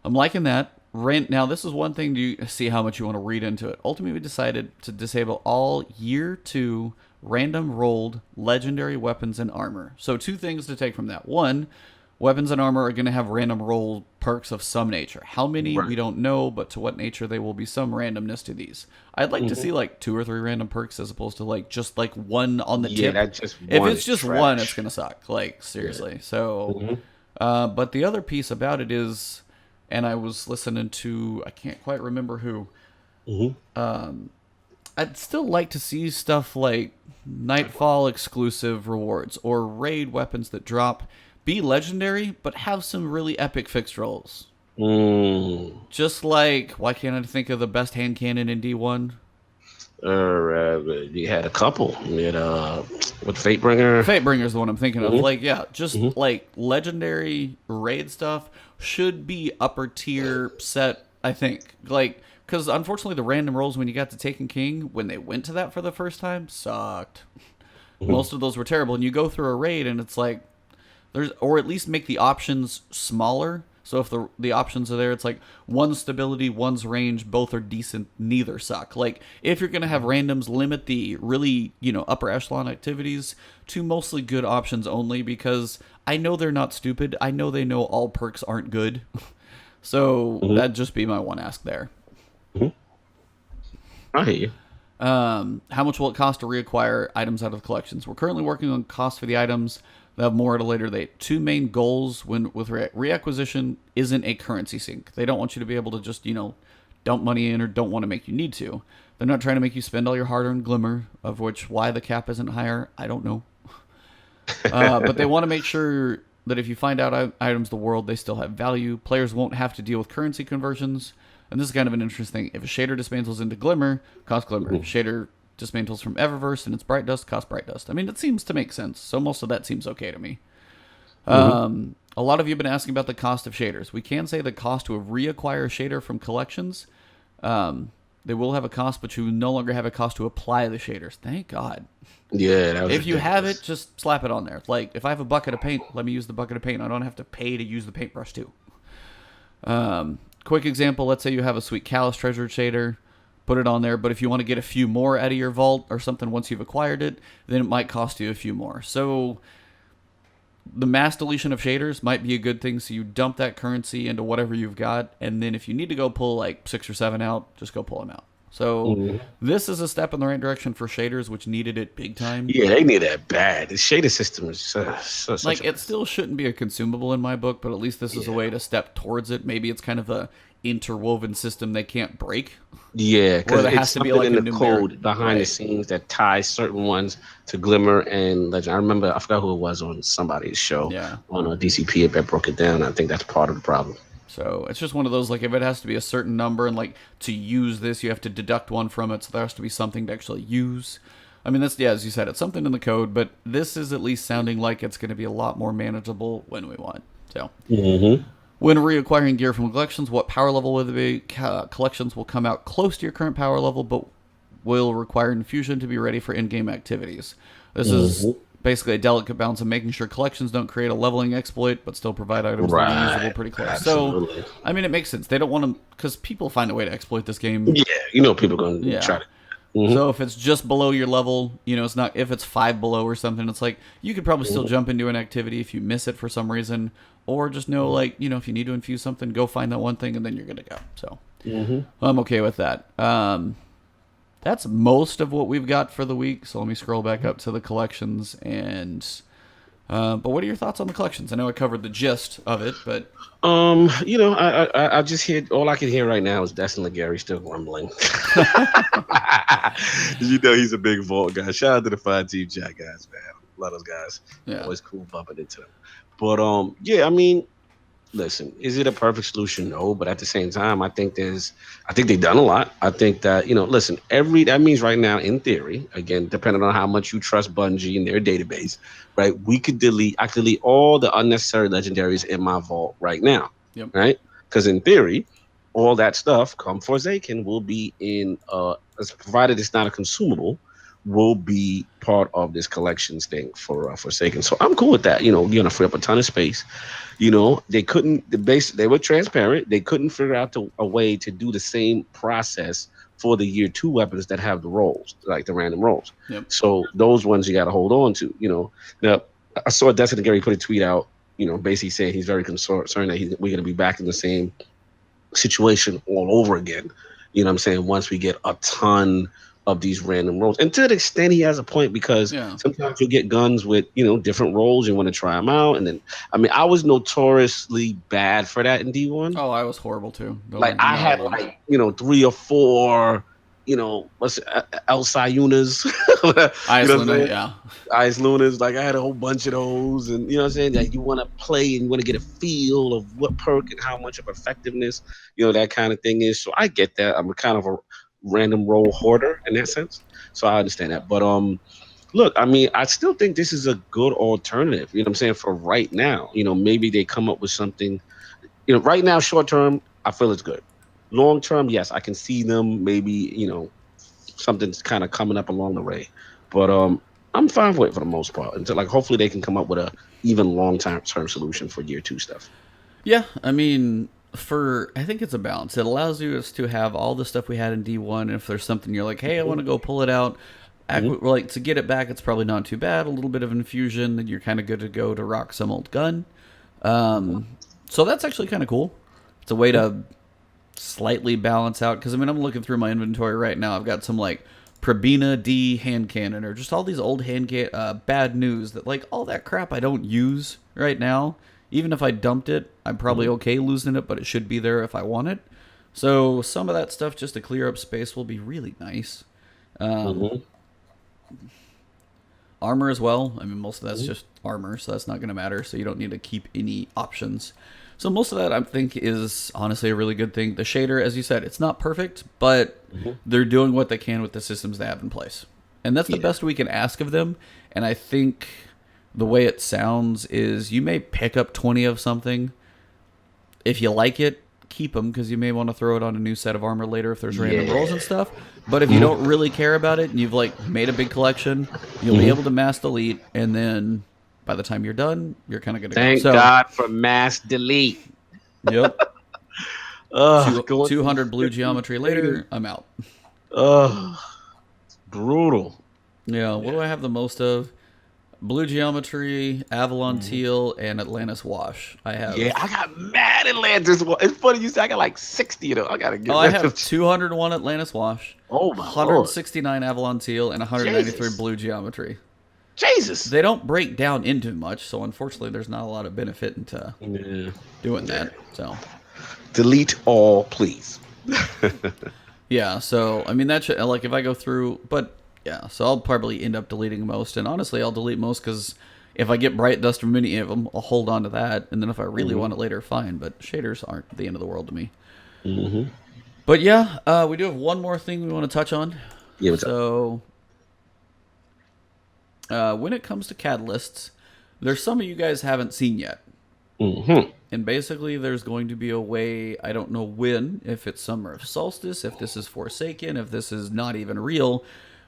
I'm liking that. Now, this is one thing to see how much you want to read into it. Ultimately, we decided to disable all year two random rolled legendary weapons and armor. So two things to take from that. One, weapons and armor are going to have random roll perks of some nature. How many, we don't know, but to what nature they will be some randomness to these. I'd like to see like 2 or 3 random perks as opposed to like just like one on the tip. If it's just one, it's going to suck. Like, seriously. So, but the other piece about it is, and I was listening to, I can't quite remember who. I'd still like to see stuff like Nightfall exclusive rewards or raid weapons that drop be legendary, but have some really epic fixed rolls. Just like, why can't I think of the best hand cannon in D1? You had a couple. You had with Fatebringer. Fatebringer's the one I'm thinking of. Like, yeah, just like legendary raid stuff should be upper tier set, I think. Like, because unfortunately the random rolls when you got to Taken King, when they went to that for the first time, sucked. Most of those were terrible. And you go through a raid and it's like, or at least make the options smaller. So if the options are there, it's like one's stability, one's range, both are decent, neither suck. Like if you're gonna have randoms, limit the really upper echelon activities to mostly good options only, because I know they're not stupid. I know they know all perks aren't good. So that'd just be my one ask there. I hear you. How much will it cost to reacquire items out of the collections? We're currently working on cost for the items. They'll have more at a later date. Two main goals with reacquisition isn't a currency sink. They don't want you to be able to just, dump money in, or don't want to make you need to. They're not trying to make you spend all your hard-earned glimmer, of which why the cap isn't higher, I don't know. But they want to make sure that if you find out items the world, they still have value. Players won't have to deal with currency conversions. And this is kind of an interesting thing. If a shader dismantles into glimmer, cost glimmer. If a shader dismantles from Eververse and it's bright dust, cost bright dust. I mean, it seems to make sense. So most of that seems okay to me. A lot of you have been asking about the cost of shaders. We can say the cost to reacquire a shader from collections. They will have a cost, but you no longer have a cost to apply the shaders. Thank God. Yeah. That was if you ridiculous. have it, just slap it on there. Like, if I have a bucket of paint, let me use the bucket of paint. I don't have to pay to use the paintbrush too. Quick example, let's say you have a sweet Callus treasure shader. Put it on there, but if you want to get a few more out of your vault or something once you've acquired it, then it might cost you a few more. So the mass deletion of shaders might be a good thing, so you dump that currency into whatever you've got, and then if you need to go pull like 6 or 7 out, just go pull them out. So this is a step in the right direction for shaders, which needed it big time. Yeah, they need that bad. The shader system is like, it still shouldn't be a consumable in my book, but at least this is a way to step towards it. Maybe it's kind of a interwoven system they can't break. Yeah, because there it's has to be something like in a the numeric- code behind the right. scenes that ties certain ones to Glimmer and Legend. I forgot who it was on somebody's show on a DCP that broke it down. I think that's part of the problem. So it's just one of those, like, if it has to be a certain number and like to use this, you have to deduct one from it, so there has to be something to actually use. I mean, that's, as you said, it's something in the code, but this is at least sounding like it's going to be a lot more manageable when we want. So when reacquiring gear from collections, what power level will they be? Collections will come out close to your current power level, but will require infusion to be ready for in-game activities. This is basically a delicate balance of making sure collections don't create a leveling exploit, but still provide items that are usable pretty close. Absolutely. So, I mean, it makes sense. They don't want to, because people find a way to exploit this game. Yeah, people are going to try to. So if it's just below your level, it's not, if it's 5 below or something, it's like, you could probably still jump into an activity if you miss it for some reason, or just know, like, if you need to infuse something, go find that one thing and then you're good to go. So I'm okay with that. That's most of what we've got for the week. So let me scroll back up to the collections and, but what are your thoughts on the collections? I know I covered the gist of it, but I just hear, all I can hear right now is Destin Legary still grumbling. He's a big vault guy. Shout out to the 5 Team Chat guys, man. Love those guys. Yeah, always cool bumping into them. But I mean, listen, is it a perfect solution? No, but at the same time, I think they've done a lot. I think that, listen, that means right now, in theory, again, depending on how much you trust Bungie and their database, right? I could delete all the unnecessary legendaries in my vault right now, right? Because in theory, all that stuff come Forsaken will be in, provided it's not a consumable, will be part of this collections thing for Forsaken. So I'm cool with that. You're gonna free up a ton of space. They were transparent. They couldn't figure out a way to do the same process for the year 2 weapons that have the rolls, like the random rolls. So those ones you got to hold on to. Now I saw Destin Gary put a tweet out, basically saying he's very concerned that we're gonna be back in the same situation all over again. You know what I'm saying? Once we get a ton of these random roles, and to the extent he has a point, because sometimes you get guns with different roles, you want to try them out, and then I was notoriously bad for that in D1. Oh, I was horrible too. I had 3 or 4 what's El Sayunas, Ice Lunas. Like I had a whole bunch of those, and what I'm saying, that you want to play and you want to get a feel of what perk and how much of effectiveness that kind of thing is. So I get that. I'm kind of a random roll hoarder in that sense, so I understand that. But look, I still think this is a good alternative. You know what I'm saying, for right now. Maybe they come up with something. Right now, short term, I feel it's good. Long term, yes, I can see them maybe something's kind of coming up along the way. But I'm fine with it for the most part. Until like hopefully they can come up with a even long-term solution for year 2 stuff. Yeah, I mean, I think it's a balance. It allows you to have all the stuff we had in D1. And if there's something you're like, hey, I want to go pull it out, like to get it back, it's probably not too bad. A little bit of infusion, then you're kind of good to go to rock some old gun. So that's actually kind of cool. It's a way to slightly balance out, because I mean, I'm looking through my inventory right now. I've got some like Probina D hand cannon, or just all these old bad news that like all that crap I don't use right now. Even if I dumped it, I'm probably okay losing it, but it should be there if I want it. So some of that stuff just to clear up space will be really nice. Armor as well. I mean, most of that's just armor, so that's not going to matter. So you don't need to keep any options. So most of that, I think, is honestly a really good thing. The shader, as you said, it's not perfect, but they're doing what they can with the systems they have in place. And that's the best we can ask of them. And I think the way it sounds is you may pick up 20 of something. If you like it, keep them, because you may want to throw it on a new set of armor later if there's random rolls and stuff. But if you don't really care about it and you've like made a big collection, you'll be able to mass delete, and then by the time you're done, you're kind of going to Thank God for mass delete. Yep. 200 blue geometry later, I'm out. It's brutal. Yeah, what do I have the most of? Blue geometry, Avalon teal, and Atlantis wash. I have. Yeah, I got mad Atlantis. It's funny you say I got like 60 of them. I gotta get. I have 201 Atlantis wash. Oh my 169 Avalon teal and 193 Jesus. blue geometry. Jesus. They don't break down into much, so unfortunately, there's not a lot of benefit into doing that. So delete all, please. Yeah. So I mean, that should, like, if I go through, but. Yeah, so I'll probably end up deleting most, and honestly, I'll delete most because if I get bright dust from any of them, I'll hold on to that, and then if I really want it later, fine, but shaders aren't the end of the world to me. But yeah, we do have one more thing we want to touch on. Yeah, what's up? So, when it comes to catalysts, there's some of you guys haven't seen yet. And basically, there's going to be a way, I don't know when, if it's Summer of Solstice, if this is Forsaken, if this is not even real,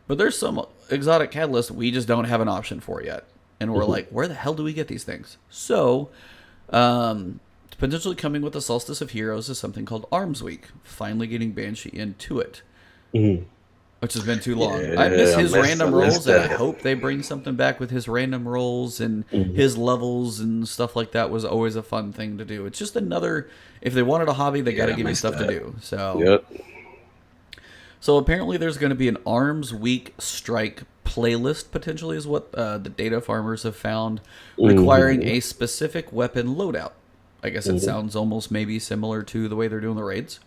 but there's some exotic catalysts we just don't have an option for yet. And we're like, where the hell do we get these things? So, potentially coming with the Solstice of Heroes is something called Arms Week. Finally getting Banshee into it. Which has been too long. Yeah, I miss his I random miss rolls, and I that. hope they bring something back with his random rolls and his levels and stuff like that. Was always a fun thing to do. It's just another, if they wanted a hobby, they got to give you stuff to do. So, So apparently there's going to be an Arms Week strike playlist, potentially, is what the data farmers have found, requiring a specific weapon loadout. I guess it sounds almost maybe similar to the way they're doing the raids,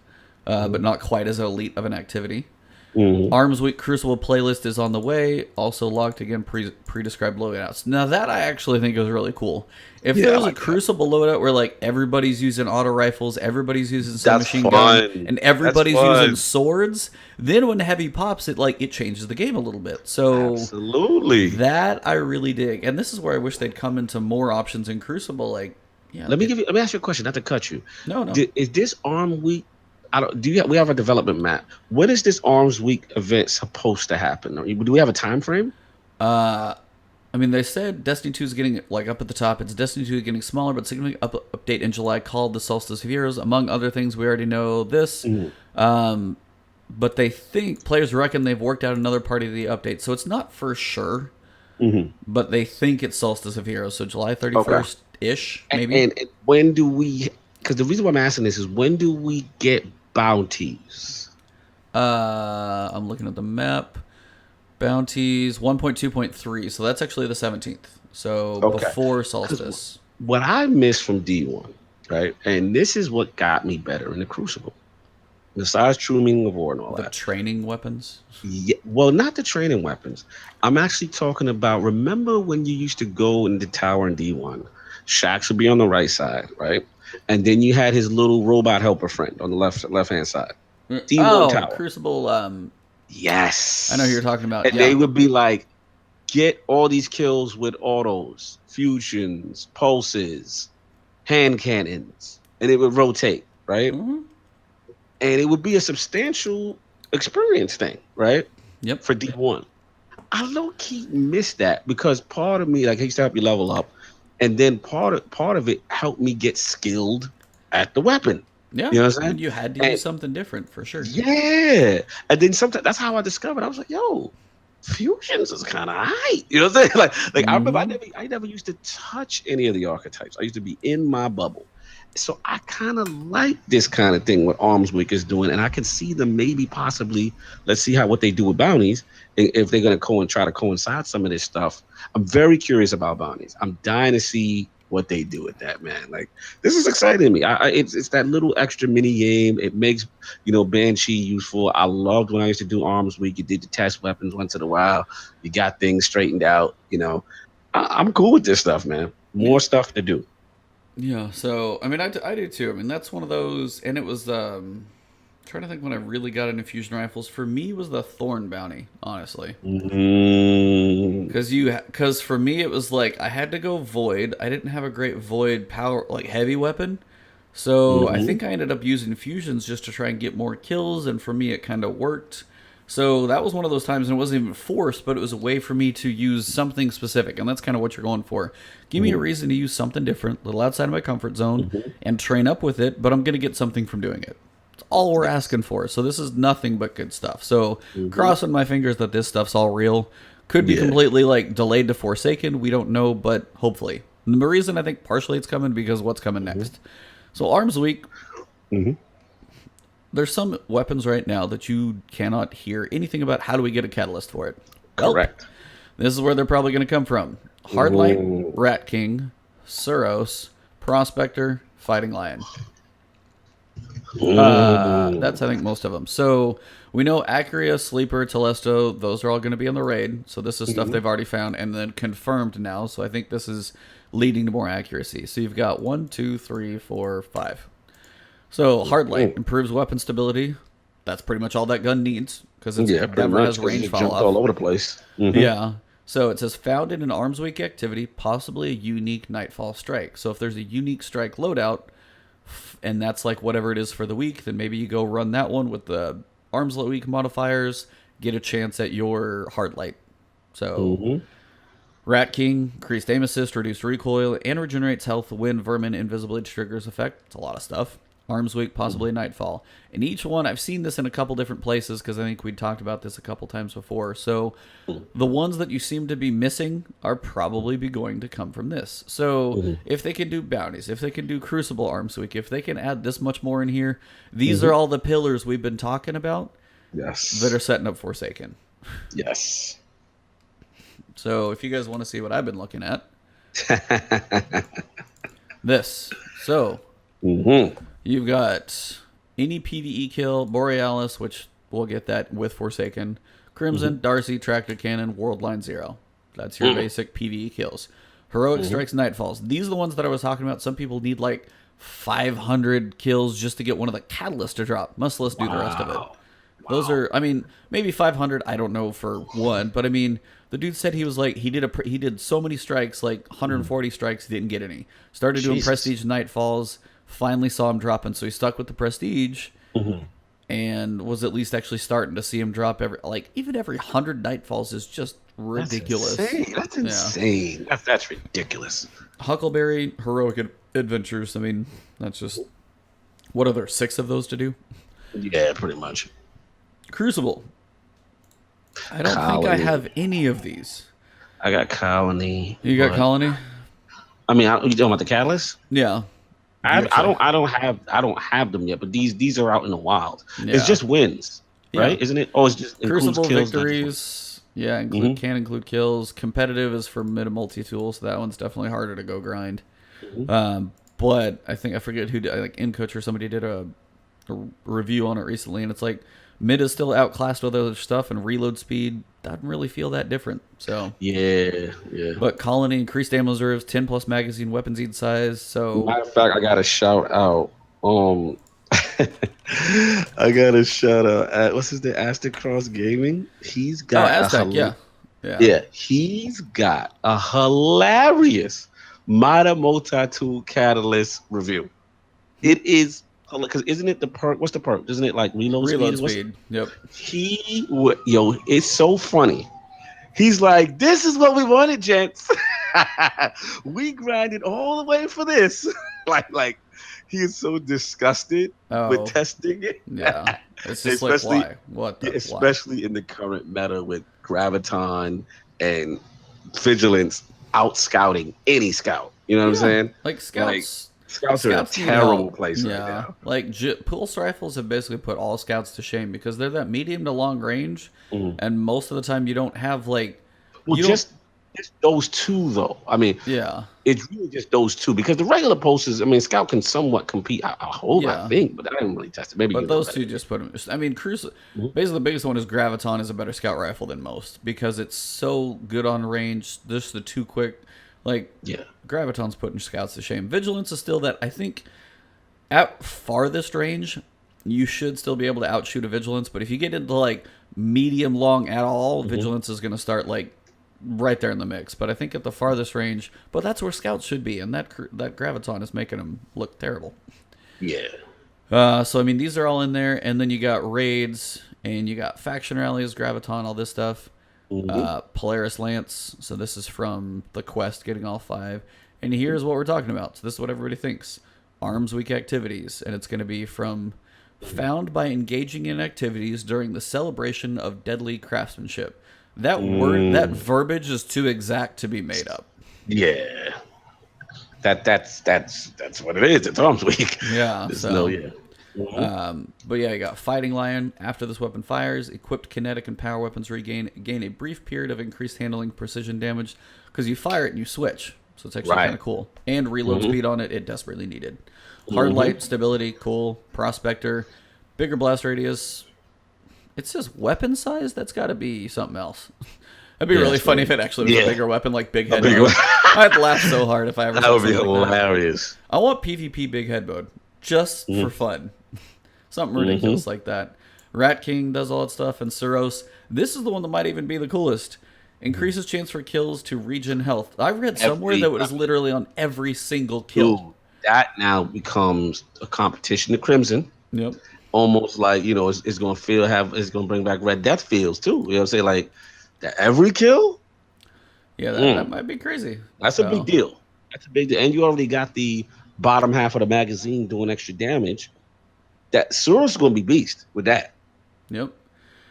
but not quite as elite of an activity. Arms Week Crucible playlist is on the way. Also locked again pre-described loadouts. Now that I actually think is really cool. If there was a Crucible loadout where like everybody's using auto rifles, everybody's using submachine gun, and everybody's using swords, then when heavy pops, it changes the game a little bit. So Absolutely. that I really dig, and this is where I wish they'd come into more options in Crucible. Like, yeah, Let me ask you a question, not to cut you. No. Is this Arm Week? We have a development map? When is this Arms Week event supposed to happen? Do we have a time frame? I mean, they said Destiny 2 is getting, like, up at the top. It's Destiny 2 is getting smaller, but significant update in July called the Solstice of Heroes. Among other things, we already know this. But they think, players reckon they've worked out another part of the update. So it's not for sure, but they think it's Solstice of Heroes. So July 31st-ish, maybe. And when do we, because the reason why I'm asking this is, when do we get bounties? I'm looking at the map. Bounties 1.2.3, so that's actually the 17th. So before Solstice. What I missed from D1, right? And this is what got me better in the Crucible. Besides true meaning of war and all The that. training weapons? Yeah, well, not the training weapons. I'm actually talking about, remember when you used to go in the tower in D1? Shax would be on the right side, right? And then you had his little robot helper friend on the left-hand side. D1 tower. Crucible. Yes. I know who you're talking about. And they would be like, get all these kills with autos, fusions, pulses, hand cannons, and it would rotate, right? And it would be a substantial experience thing, right? Yep. For D1. I low key miss that because part of me, like, he used to help you level up, and then part of it helped me get skilled at the weapon. Yeah, You know what I'm I mean, saying? you had to And use something different for sure. yeah, and then sometimes that's how I discovered. I was like, yo, fusions is kind of high. You know what I'm saying? Like I remember Hmm. I never used to touch any of the archetypes. I used to be in my bubble. So I kind of like this kind of thing what Arms Week is doing, and I can see them maybe possibly. Let's see what they do with bounties, if they're going to try to coincide some of this stuff. I'm very curious about bounties. I'm dying to see what they do with that, man. Like, this is exciting to me. It's that little extra mini game. It makes Banshee useful. I loved when I used to do Arms Week. You did the test weapons once in a while. You got things straightened out. I'm cool with this stuff, man. More stuff to do. Yeah, so I mean, I do too. I mean, that's one of those, and it was trying to think when I really got into fusion rifles. For me, was the Thorn bounty, honestly, Mm, because for me it was like I had to go void. I didn't have a great void power like heavy weapon, so I hmm think I ended up using fusions just to try and get more kills, and for me it kind of worked. So that was one of those times, and it wasn't even forced, but it was a way for me to use something specific, and that's kind of what you're going for. Give me a reason to use something different, a little outside of my comfort zone, and train up with it, but I'm going to get something from doing it. It's all we're asking for. So this is nothing but good stuff. So crossing my fingers that this stuff's all real. Could be Yeah. completely like delayed to Forsaken. We don't know, but hopefully. And the reason I think partially it's coming because what's coming next. So Arms Week, hmm there's some weapons right now that you cannot hear anything about. How do we get a catalyst for it? Well, Correct. this is where they're probably going to come from. Hardlight, Ooh. Rat King, Suros, Prospector, Fighting Lion. That's, I think, most of them. So we know Acria, Sleeper, Telesto, those are all going to be on the raid. So this is stuff they've already found and then confirmed now. So I think this is leading to more accuracy. So you've got 1, 2, 3, 4, 5. So Hardlight improves weapon stability. That's pretty much all that gun needs because it Yeah, pretty never much. has 'Cause range it fall jumped off. all over the place. Mhm. Yeah. So it says found in an Arms Week activity, possibly a unique Nightfall strike. So if there's a unique strike loadout, and that's like whatever it is for the week, then maybe you go run that one with the Arms Week modifiers, get a chance at your Hardlight. So Mhm. Rat King, increased aim assist, reduced recoil, and regenerates health, wind, vermin, invisibility triggers effect. It's a lot of stuff. Arms Week, possibly Nightfall. And each one, I've seen this in a couple different places because I think we talked about this a couple times before. So the ones that you seem to be missing are probably be going to come from this. So if they can do bounties, if they can do Crucible Arms Week, if they can add this much more in here, these are all the pillars we've been talking about Yes. that are setting up Forsaken. Yes. So if you guys want to see what I've been looking at, this. So Mhm. you've got any PvE kill, Borealis, which we'll get that with Forsaken, Crimson, Darcy, Tractor Cannon, World Line Zero. That's your basic PvE kills. Heroic Strikes, Nightfalls. These are the ones that I was talking about. Some people need like 500 kills just to get one of the catalysts to drop. Muskless do the rest of it. Those are, I mean, maybe 500. I don't know for one, but I mean, the dude said he was like he did so many strikes, like 140 strikes, he didn't get any. Started doing Jesus. Prestige Nightfalls. Finally saw him dropping, so he stuck with the Prestige, and was at least actually starting to see him drop even every 100 Nightfalls is just ridiculous. That's insane. That's insane. That's ridiculous. Huckleberry Heroic Adventures. I mean, that's just what are there 6 of those to do? Yeah, pretty much. Crucible. I don't think I Colony. have any of these. I got Colony. You got but- Colony? I mean, you talking about the Catalyst? Yeah. I don't have them yet, but these are out in the wild. Yeah. It's just wins, right? Yeah. Isn't it? Oh, it's just includes Crucible kills, not just victories. Yeah, can include kills. Competitive is for mid multi-tool, so that one's definitely harder to go grind. But I think I forget who did, like InCoach or somebody did a review on it recently, and it's like mid is still outclassed with other stuff, and reload speed doesn't really feel that different. So Yeah. but Colony increased ammo reserves, 10 plus magazine weapons each size. So Matter of fact, I got to shout out. I got to shout out at what's his name? Aztec Cross Gaming. He's got Aztec, a yeah. He's got a hilarious Mata Multi-Tool Catalyst review. It is because isn't it the perk? What's the perk? Isn't it like reload Reload speed? speed. Yep. It's so funny He's like, this is what we wanted, gents. We grinded all the way for this. like he is so disgusted with Oh, testing it. yeah. It's just like, especially why? What the? Why? especially in the current meta with Graviton and Vigilance out scouting any scout. You know what I'm Yeah, saying? like Like scouts. scouts are in a Scouts need terrible help. place right Yeah, now. like pulse rifles have basically put all scouts to shame because they're that medium to long range, Mhm. and most of the time you don't have like Well, you don't. just those two though. I mean, Yeah, it's really just those two because the regular posters. I mean, Scout can somewhat compete. I hope. I yeah. think, but I didn't really test it. Maybe you But know those better. two just put them. I mean, Crucible. Mhm. Basically, the biggest one is Graviton is a better scout rifle than most because it's so good on range. Just the two quick, like Yeah. Graviton's putting scouts to shame. Vigilance is still that I think at farthest range you should still be able to outshoot a Vigilance, but if you get into like medium long at all, Vigilance is going to start like right there in the mix. But I think at the farthest range, but that's where scouts should be, and that Graviton is making them look terrible. Yeah. So I mean, these are all in there, and then you got raids, and you got faction rallies, Graviton, all this stuff. Polaris Lance. So this is from the quest, getting all 5. And here's what we're talking about. So this is what everybody thinks: Arms Week activities, and it's going to be from found by engaging in activities during the celebration of deadly craftsmanship. That word, that verbiage is too exact to be made up. Yeah. That's what it is. It's Arms Week. Yeah. There's So no yeah. Mhm. But yeah, you got Fighting Lion. After this weapon fires, equipped kinetic and power weapons gain a brief period of increased handling precision damage because you fire it and you switch. So it's actually Right. kind of cool. And reload speed on it, it desperately needed. Hard light stability, cool. Prospector, bigger blast radius. It says weapon size. That's got to be something else. That'd be Yeah, really it's funny weird. if it actually was Yeah. a bigger weapon, like big head bigger mode. weapon. I'd laugh so hard if I ever That saw would be something like that. hilarious. I want PvP big head mode just for fun. Something ridiculous like that. Rat King does all that stuff, and Suros. This is the one that might even be the coolest. Increases chance for kills to regen health. I read somewhere that it was literally on every single kill. Dude, that now becomes a competition to Crimson. Yep. Almost like, it's gonna it's gonna bring back Red Death feels too. You know what I'm saying? Like that every kill? Yeah, that might be crazy. That's a big deal. That's a big deal. And you already got the bottom half of the magazine doing extra damage. That Suros is gonna be beast with that. Yep.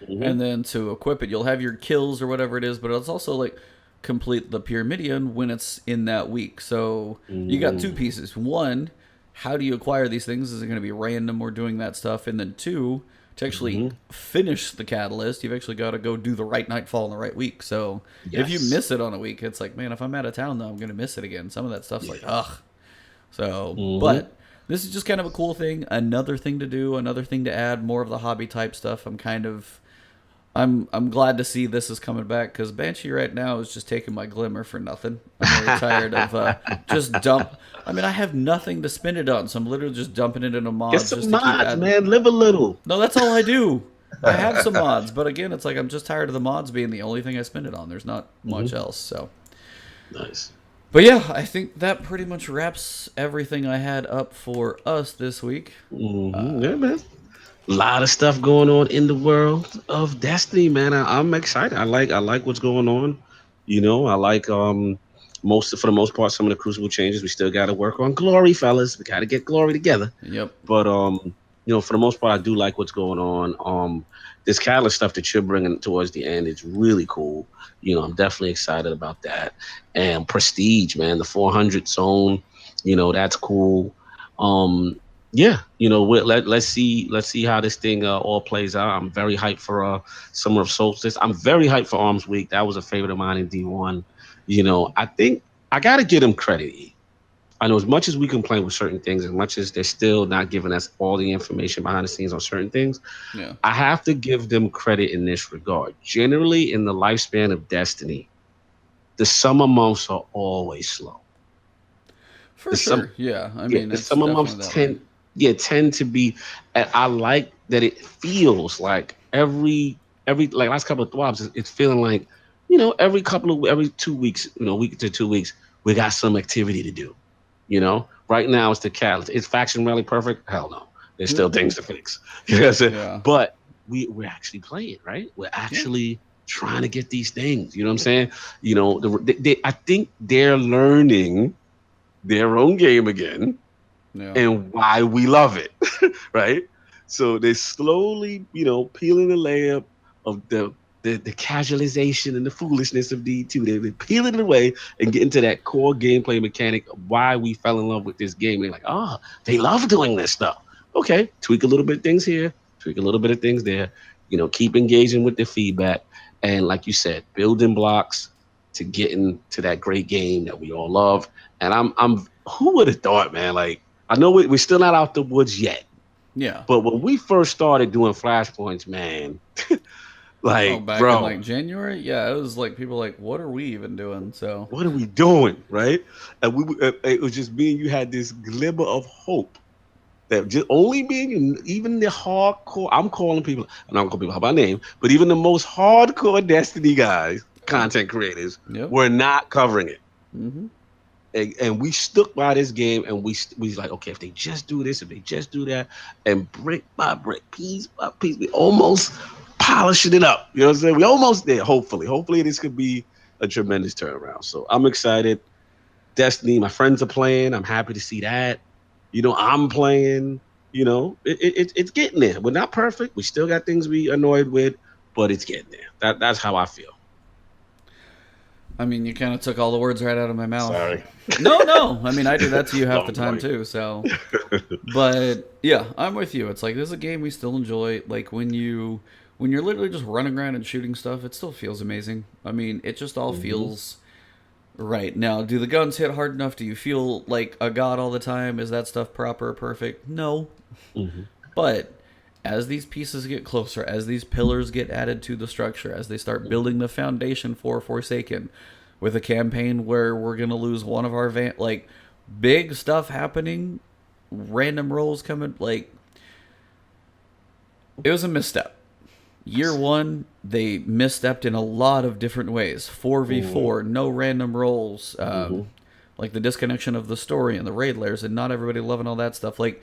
And then to equip it, you'll have your kills or whatever it is, but it's also like complete the Pyramidion when it's in that week. So you got two pieces. One, how do you acquire these things? Is it going to be random or doing that stuff? And then two, to actually finish the catalyst, you've actually got to go do the right nightfall in the right week. So if you miss it on a week, it's like, man, if I'm out of town, though, I'm going to miss it again. Some of that stuff's like, ugh. So, but this is just kind of a cool thing. Another thing to do, another thing to add, more of the hobby type stuff. I'm glad to see this is coming back because Banshee right now is just taking my glimmer for nothing. I'm really tired of just dump. I mean, I have nothing to spend it on, so I'm literally just dumping it in a mod. Get just some to keep mods, adding. man. Live a little. No, that's all I do. I have some mods, but again, it's like I'm just tired of the mods being the only thing I spend it on. There's not much else. So, Nice. but yeah, I think that pretty much wraps everything I had up for us this week. Yeah, man. A lot of stuff going on in the world of Destiny, man. I'm excited. I like what's going on. I like for the most part some of the Crucible changes. We still got to work on glory, fellas. We got to get glory together. Yep. But for the most part, I do like what's going on. This catalyst stuff that you're bringing towards the end is really cool. I'm definitely excited about that. And Prestige, man, the 400 zone, that's cool. Yeah, let's see how this thing all plays out. I'm very hyped for Summer of Solstice. I'm very hyped for Arms Week. That was a favorite of mine in D1. I think I gotta give them credit. I know as much as we complain with certain things, as much as they're still not giving us all the information behind the scenes on certain things, I have to give them credit in this regard. Generally, in the lifespan of Destiny, the summer months are always slow. For sure. Yeah. I mean, the it's summer months definitely tend to be. And I like that it feels like every like last couple of TWABs, it's feeling like every 2 weeks, week to 2 weeks, we got some activity to do. Right now it's the catalyst. Is faction rally perfect? Hell no. There's still things to fix. You know what I'm saying? Yeah. But we're actually playing, right? We're actually trying to get these things. You know what I'm saying? You know, I think they're learning their own game again Yeah. and why we love it, right? So they're slowly, you know, peeling the layer of the casualization and the foolishness of D2. They're peeling it away and getting to that core gameplay mechanic of why we fell in love with this game. They're like, oh, they love doing this stuff. Okay, tweak a little bit of things here, tweak a little bit of things there. You know, keep engaging with the feedback. And like you said, building blocks to getting to that great game that we all love. And I'm who would have thought, man? Like, I know we're still not out the woods yet, Yeah. but when we first started doing flashpoints, man, Oh, like, back in bro, like January? Yeah, it was like people like, what are we even doing? So what are we doing, right? And it was just me and you had this glimmer of hope that just only being even the hardcore. I'm calling people. I'm not calling people by name, but even the most hardcore Destiny guys, content creators, Yep. were not covering it. Mm-hmm. And we stuck by this game, and we like, okay, if they just do this, if they just do that, and brick by brick, piece by piece, we almost polishing it up. You know what I'm saying? We almost there. Hopefully this could be a tremendous turnaround. So I'm excited. Destiny, my friends are playing. I'm happy to see that. You know, I'm playing. You know, it's getting there. We're not perfect. We still got things we annoyed with, but it's getting there. That's how I feel. I mean, you kind of took all the words right out of my mouth. Sorry. No. I mean, I do that to you half Long the time point. too. So, but yeah, I'm with you. It's like this is a game we still enjoy. Like when you're literally just running around and shooting stuff, it still feels amazing. I mean, it just all feels right. Now, do the guns hit hard enough? Do you feel like a god all the time? Is that stuff proper, perfect? No. But as these pieces get closer, as these pillars get added to the structure, as they start building the foundation for Forsaken, with a campaign where we're going to lose one of our like big stuff happening, random rolls coming, like it was a misstep. Year one, they misstepped in a lot of different ways. 4v4, no random rolls, like the disconnection of the story and the raid layers, and not everybody loving all that stuff. Like,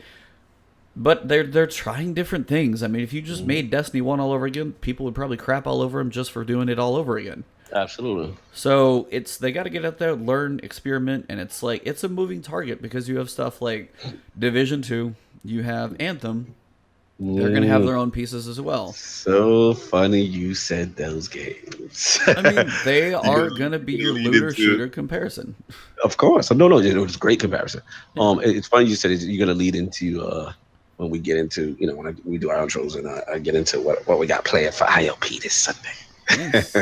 but they're trying different things. I mean, if you just made Destiny 1 all over again, people would probably crap all over them just for doing it all over again. Absolutely. So they got to get out there, learn, experiment, and it's like it's a moving target because you have stuff like Division 2, you have Anthem. They're going to have their own pieces as well. So funny you said those games. I mean, they are going to be your looter shooter comparison. Of course. No, it was a great comparison. It's funny you said you're going to lead into when we get into, you know, when we do our outros and I get into what we got planned for ILP this Sunday. Nice.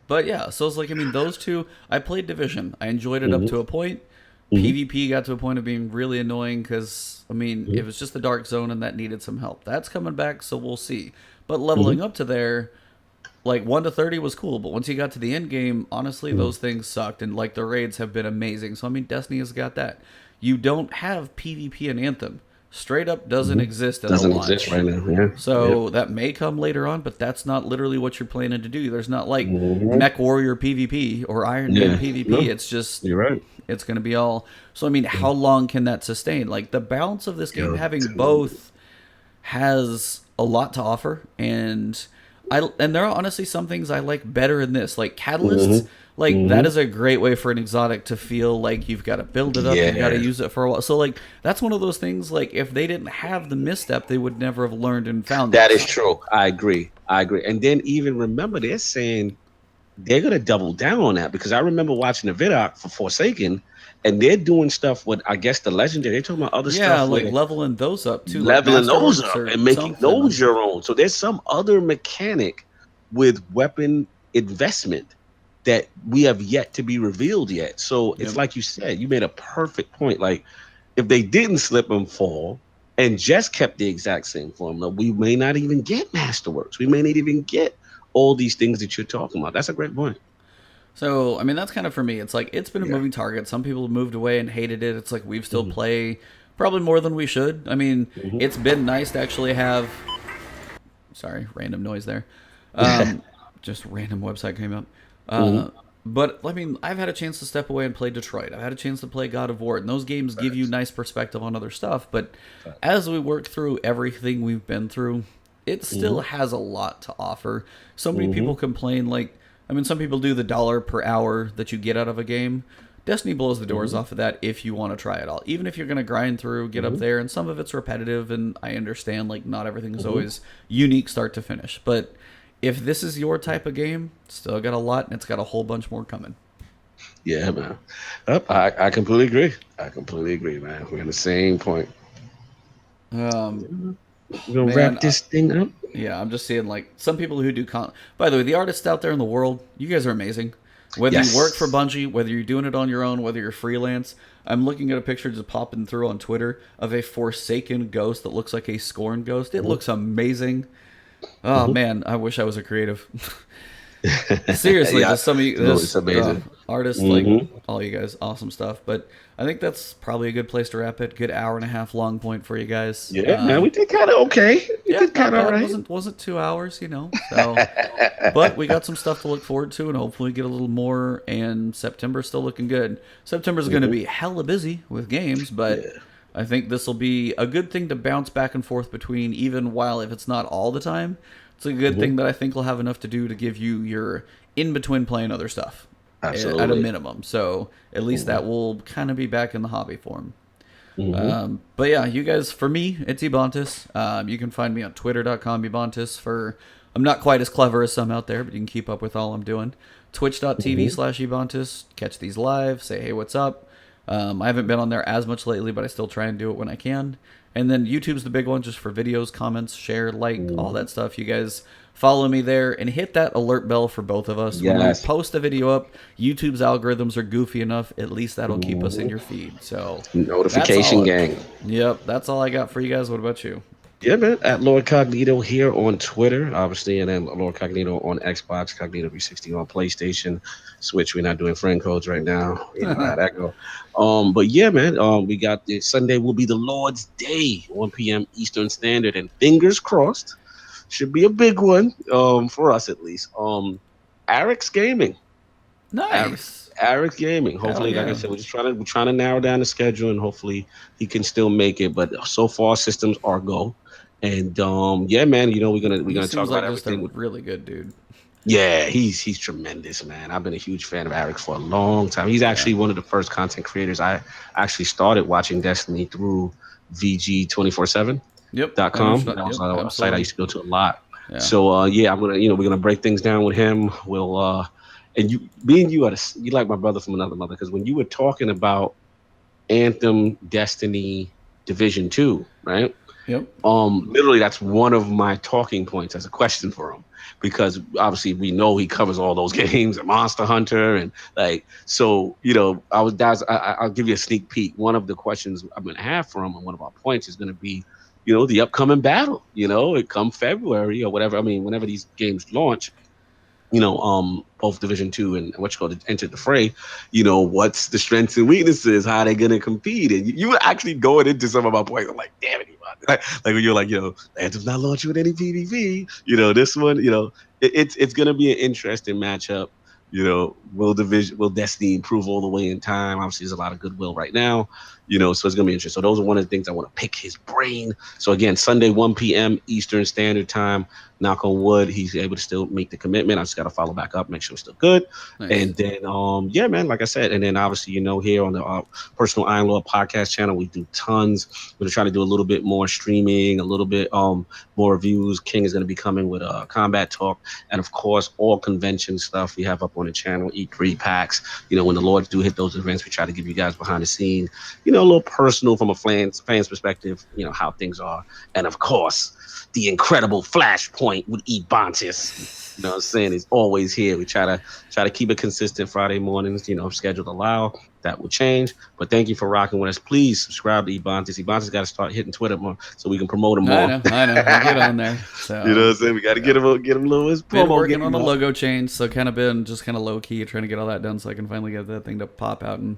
But yeah, so it's like, I mean, those two, I played Division. I enjoyed it up to a point. PvP got to a point of being really annoying because, I mean, it was just the dark zone and that needed some help. That's coming back, so we'll see. But leveling up to there, like 1 to 30 was cool, but once you got to the end game, honestly, those things sucked, and like the raids have been amazing. So I mean, Destiny has got that. You don't have PvP in Anthem. Straight up doesn't exist at the launch. Doesn't exist right now. Yeah. So that may come later on, but that's not literally what you're planning to do. There's not like Mech Warrior PvP or Iron Man PvP. No, it's just you're right. It's going to be all. So I mean, how long can that sustain? Like the balance of this game having both has a lot to offer, and there are honestly some things I like better in this, like catalysts. Like that is a great way for an exotic to feel like you've got to build it up, you got to use it for a while. So like that's one of those things. Like if they didn't have the misstep, they would never have learned and found that. Is true. I agree. And then even remember, they're saying they're gonna double down on that because I remember watching the vid for Forsaken, and they're doing stuff with I guess the legendary. They're talking about other stuff. Yeah, like leveling those up too. Leveling those up and making those your own. So there's some other mechanic with weapon investment that we have yet to be revealed yet. So it's like you said, you made a perfect point. Like if they didn't slip and fall and just kept the exact same formula, we may not even get Masterworks. We may not even get all these things that you're talking about. That's a great point. So, I mean, that's kind of for me. It's like, it's been a moving target. Some people have moved away and hated it. It's like, we've still play probably more than we should. I mean, it's been nice to actually have, sorry, random noise there. Just random website came up. But, I mean, I've had a chance to step away and play Detroit. I've had a chance to play God of War. And those games give you nice perspective on other stuff. But as we work through everything we've been through, it still has a lot to offer. So many people complain, like, I mean, some people do the dollar per hour that you get out of a game. Destiny blows the doors off of that if you want to try it all. Even if you're going to grind through, get up there, and some of it's repetitive, and I understand, like, not everything is always unique start to finish. But if this is your type of game, still got a lot, and it's got a whole bunch more coming. Yeah, man. I completely agree. I completely agree, man. We're on the same point. We're going to wrap this thing up. Yeah, I'm just seeing, like, some people who do By the way, the artists out there in the world, you guys are amazing. Whether you work for Bungie, whether you're doing it on your own, whether you're freelance. I'm looking at a picture just popping through on Twitter of a Forsaken ghost that looks like a Scorn ghost. It looks amazing. Oh, man, I wish I was a creative. Seriously, just some of you, it's amazing. Artists, like all you guys, awesome stuff. But I think that's probably a good place to wrap it. Good hour and a half long point for you guys. Yeah, man, we did kind of okay. We did kind of right. Wasn't 2 hours, you know. So, but we got some stuff to look forward to, and hopefully get a little more. And September's still looking good. September's going to be hella busy with games, but I think this will be a good thing to bounce back and forth between, even while if it's not all the time. It's a good thing that I think will have enough to do to give you your in between playing other stuff. Absolutely. At a minimum. So at least that will kind of be back in the hobby form. But yeah, you guys, for me, it's Ebontis. You can find me on twitter.com Ebontis. I'm not quite as clever as some out there, but you can keep up with all I'm doing. Twitch.tv/Ebontis. Catch these live. Say, hey, what's up? I haven't been on there as much lately, but I still try and do it when I can. And then YouTube's the big one, just for videos, comments, share, like, all that stuff. You guys follow me there and hit that alert bell for both of us. When we post a video up, YouTube's algorithms are goofy enough. At least that'll keep us in your feed. So notification gang. Yep, that's all I got for you guys. What about you? Yeah, man. At LordCognito here on Twitter, obviously, and then LordCognito on Xbox, Cognito 360 on PlayStation, Switch. We're not doing friend codes right now. You know how that go. But yeah, man. We got the Sunday will be the Lord's Day, 1 p.m. Eastern Standard, and fingers crossed, should be a big one for us at least. Arix Gaming. Nice. Arix Gaming. Hopefully, like I said, we're trying to narrow down the schedule, and hopefully he can still make it. But so far, systems are go. And yeah, man, you know we're gonna talk about everything. Just a really good dude. Yeah, he's tremendous, man. I've been a huge fan of Arix for a long time. He's actually one of the first content creators. I actually started watching Destiny through VG247.com. That was a site I used to go to a lot. Yeah. So yeah, we're gonna break things down with him. We'll and you like my brother from another mother, because when you were talking about Anthem, Destiny, Division 2, right? Yep. Literally, that's one of my talking points as a question for him, because obviously we know he covers all those games and Monster Hunter, and like, so I'll give you a sneak peek. One of the questions I'm gonna have for him, and one of our points is gonna be, the upcoming battle. It come February or whatever. I mean, whenever these games launch. Both Division 2 and entered the fray, what's the strengths and weaknesses, how they gonna compete. And you were actually going into some of my points. I'm like, damn it, like when you're like, Anthem's not launching with any PvP, this one, it's gonna be an interesting matchup. Will Destiny improve all the way in time? Obviously, there's a lot of goodwill right now, so it's gonna be interesting. So those are one of the things I want to pick his brain. So again, Sunday, 1 p.m. Eastern Standard Time. Knock on wood, he's able to still make the commitment. I just got to follow back up, make sure it's still good. Nice. And then, yeah, man, like I said, and then obviously, here on the Personal Iron Lord podcast channel, we do tons. We're going to try to do a little bit more streaming, a little bit more reviews. King is going to be coming with combat talk. And of course, all convention stuff we have up on the channel, E3 packs. When the Lords do hit those events, we try to give you guys behind the scene, a little personal from a fan's perspective, how things are. And of course, the incredible Flashpoint with Ebontis. You know what I'm saying? It's always here. We try to keep it consistent Friday mornings, scheduled allow. That will change. But thank you for rocking with us. Please subscribe to Ebontis. Ebontis got to start hitting Twitter more so we can promote him more. I know. We'll get on there. So, you know what I'm saying? We got to get him a little his promo. Been working on the logo change, so kind of low key trying to get all that done so I can finally get that thing to pop out and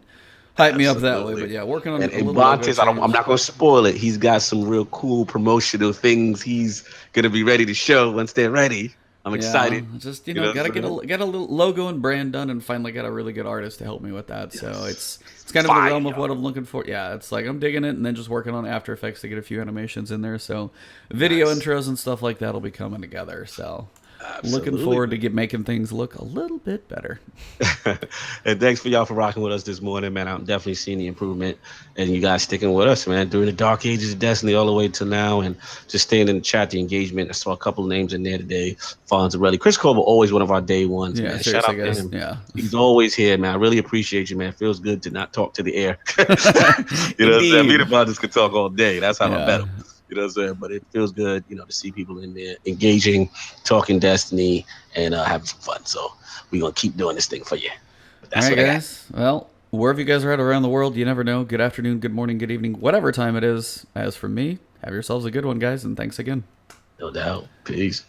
hype me up that way. But yeah, working on Ebontis, I'm not going to spoil it. He's got some real cool promotional things he's going to be ready to show once they're ready. I'm excited. Just You know gotta what I'm get a little logo and brand done, and finally got a really good artist to help me with that. So it's kind of Fire. the realm of what I'm looking for. Yeah, it's like I'm digging it, and then just working on After Effects to get a few animations in there. So video intros and stuff like that will be coming together. So looking forward to making things look a little bit better. And thanks for y'all for rocking with us this morning, man. I'm definitely seeing the improvement, and you guys sticking with us, man, during the dark ages of Destiny all the way to now, and just staying in the chat, the engagement. I saw a couple of names in there today. Fonzarelli, Chris Colbert, always one of our day ones, Yeah, man. Shout out to guys. him. Yeah, he's always here, man. I really appreciate you, man. It feels good to not talk to the air. You know what I'm saying? Me and Ebontis could talk all day. That's how I met him. You know what I'm saying? But it feels good, to see people in there engaging, talking Destiny, and having some fun. So we're going to keep doing this thing for you. But that's all right, what guys. Well, wherever you guys are at around the world, you never know. Good afternoon, good morning, good evening, whatever time it is. As for me, have yourselves a good one, guys, and thanks again. No doubt. Peace.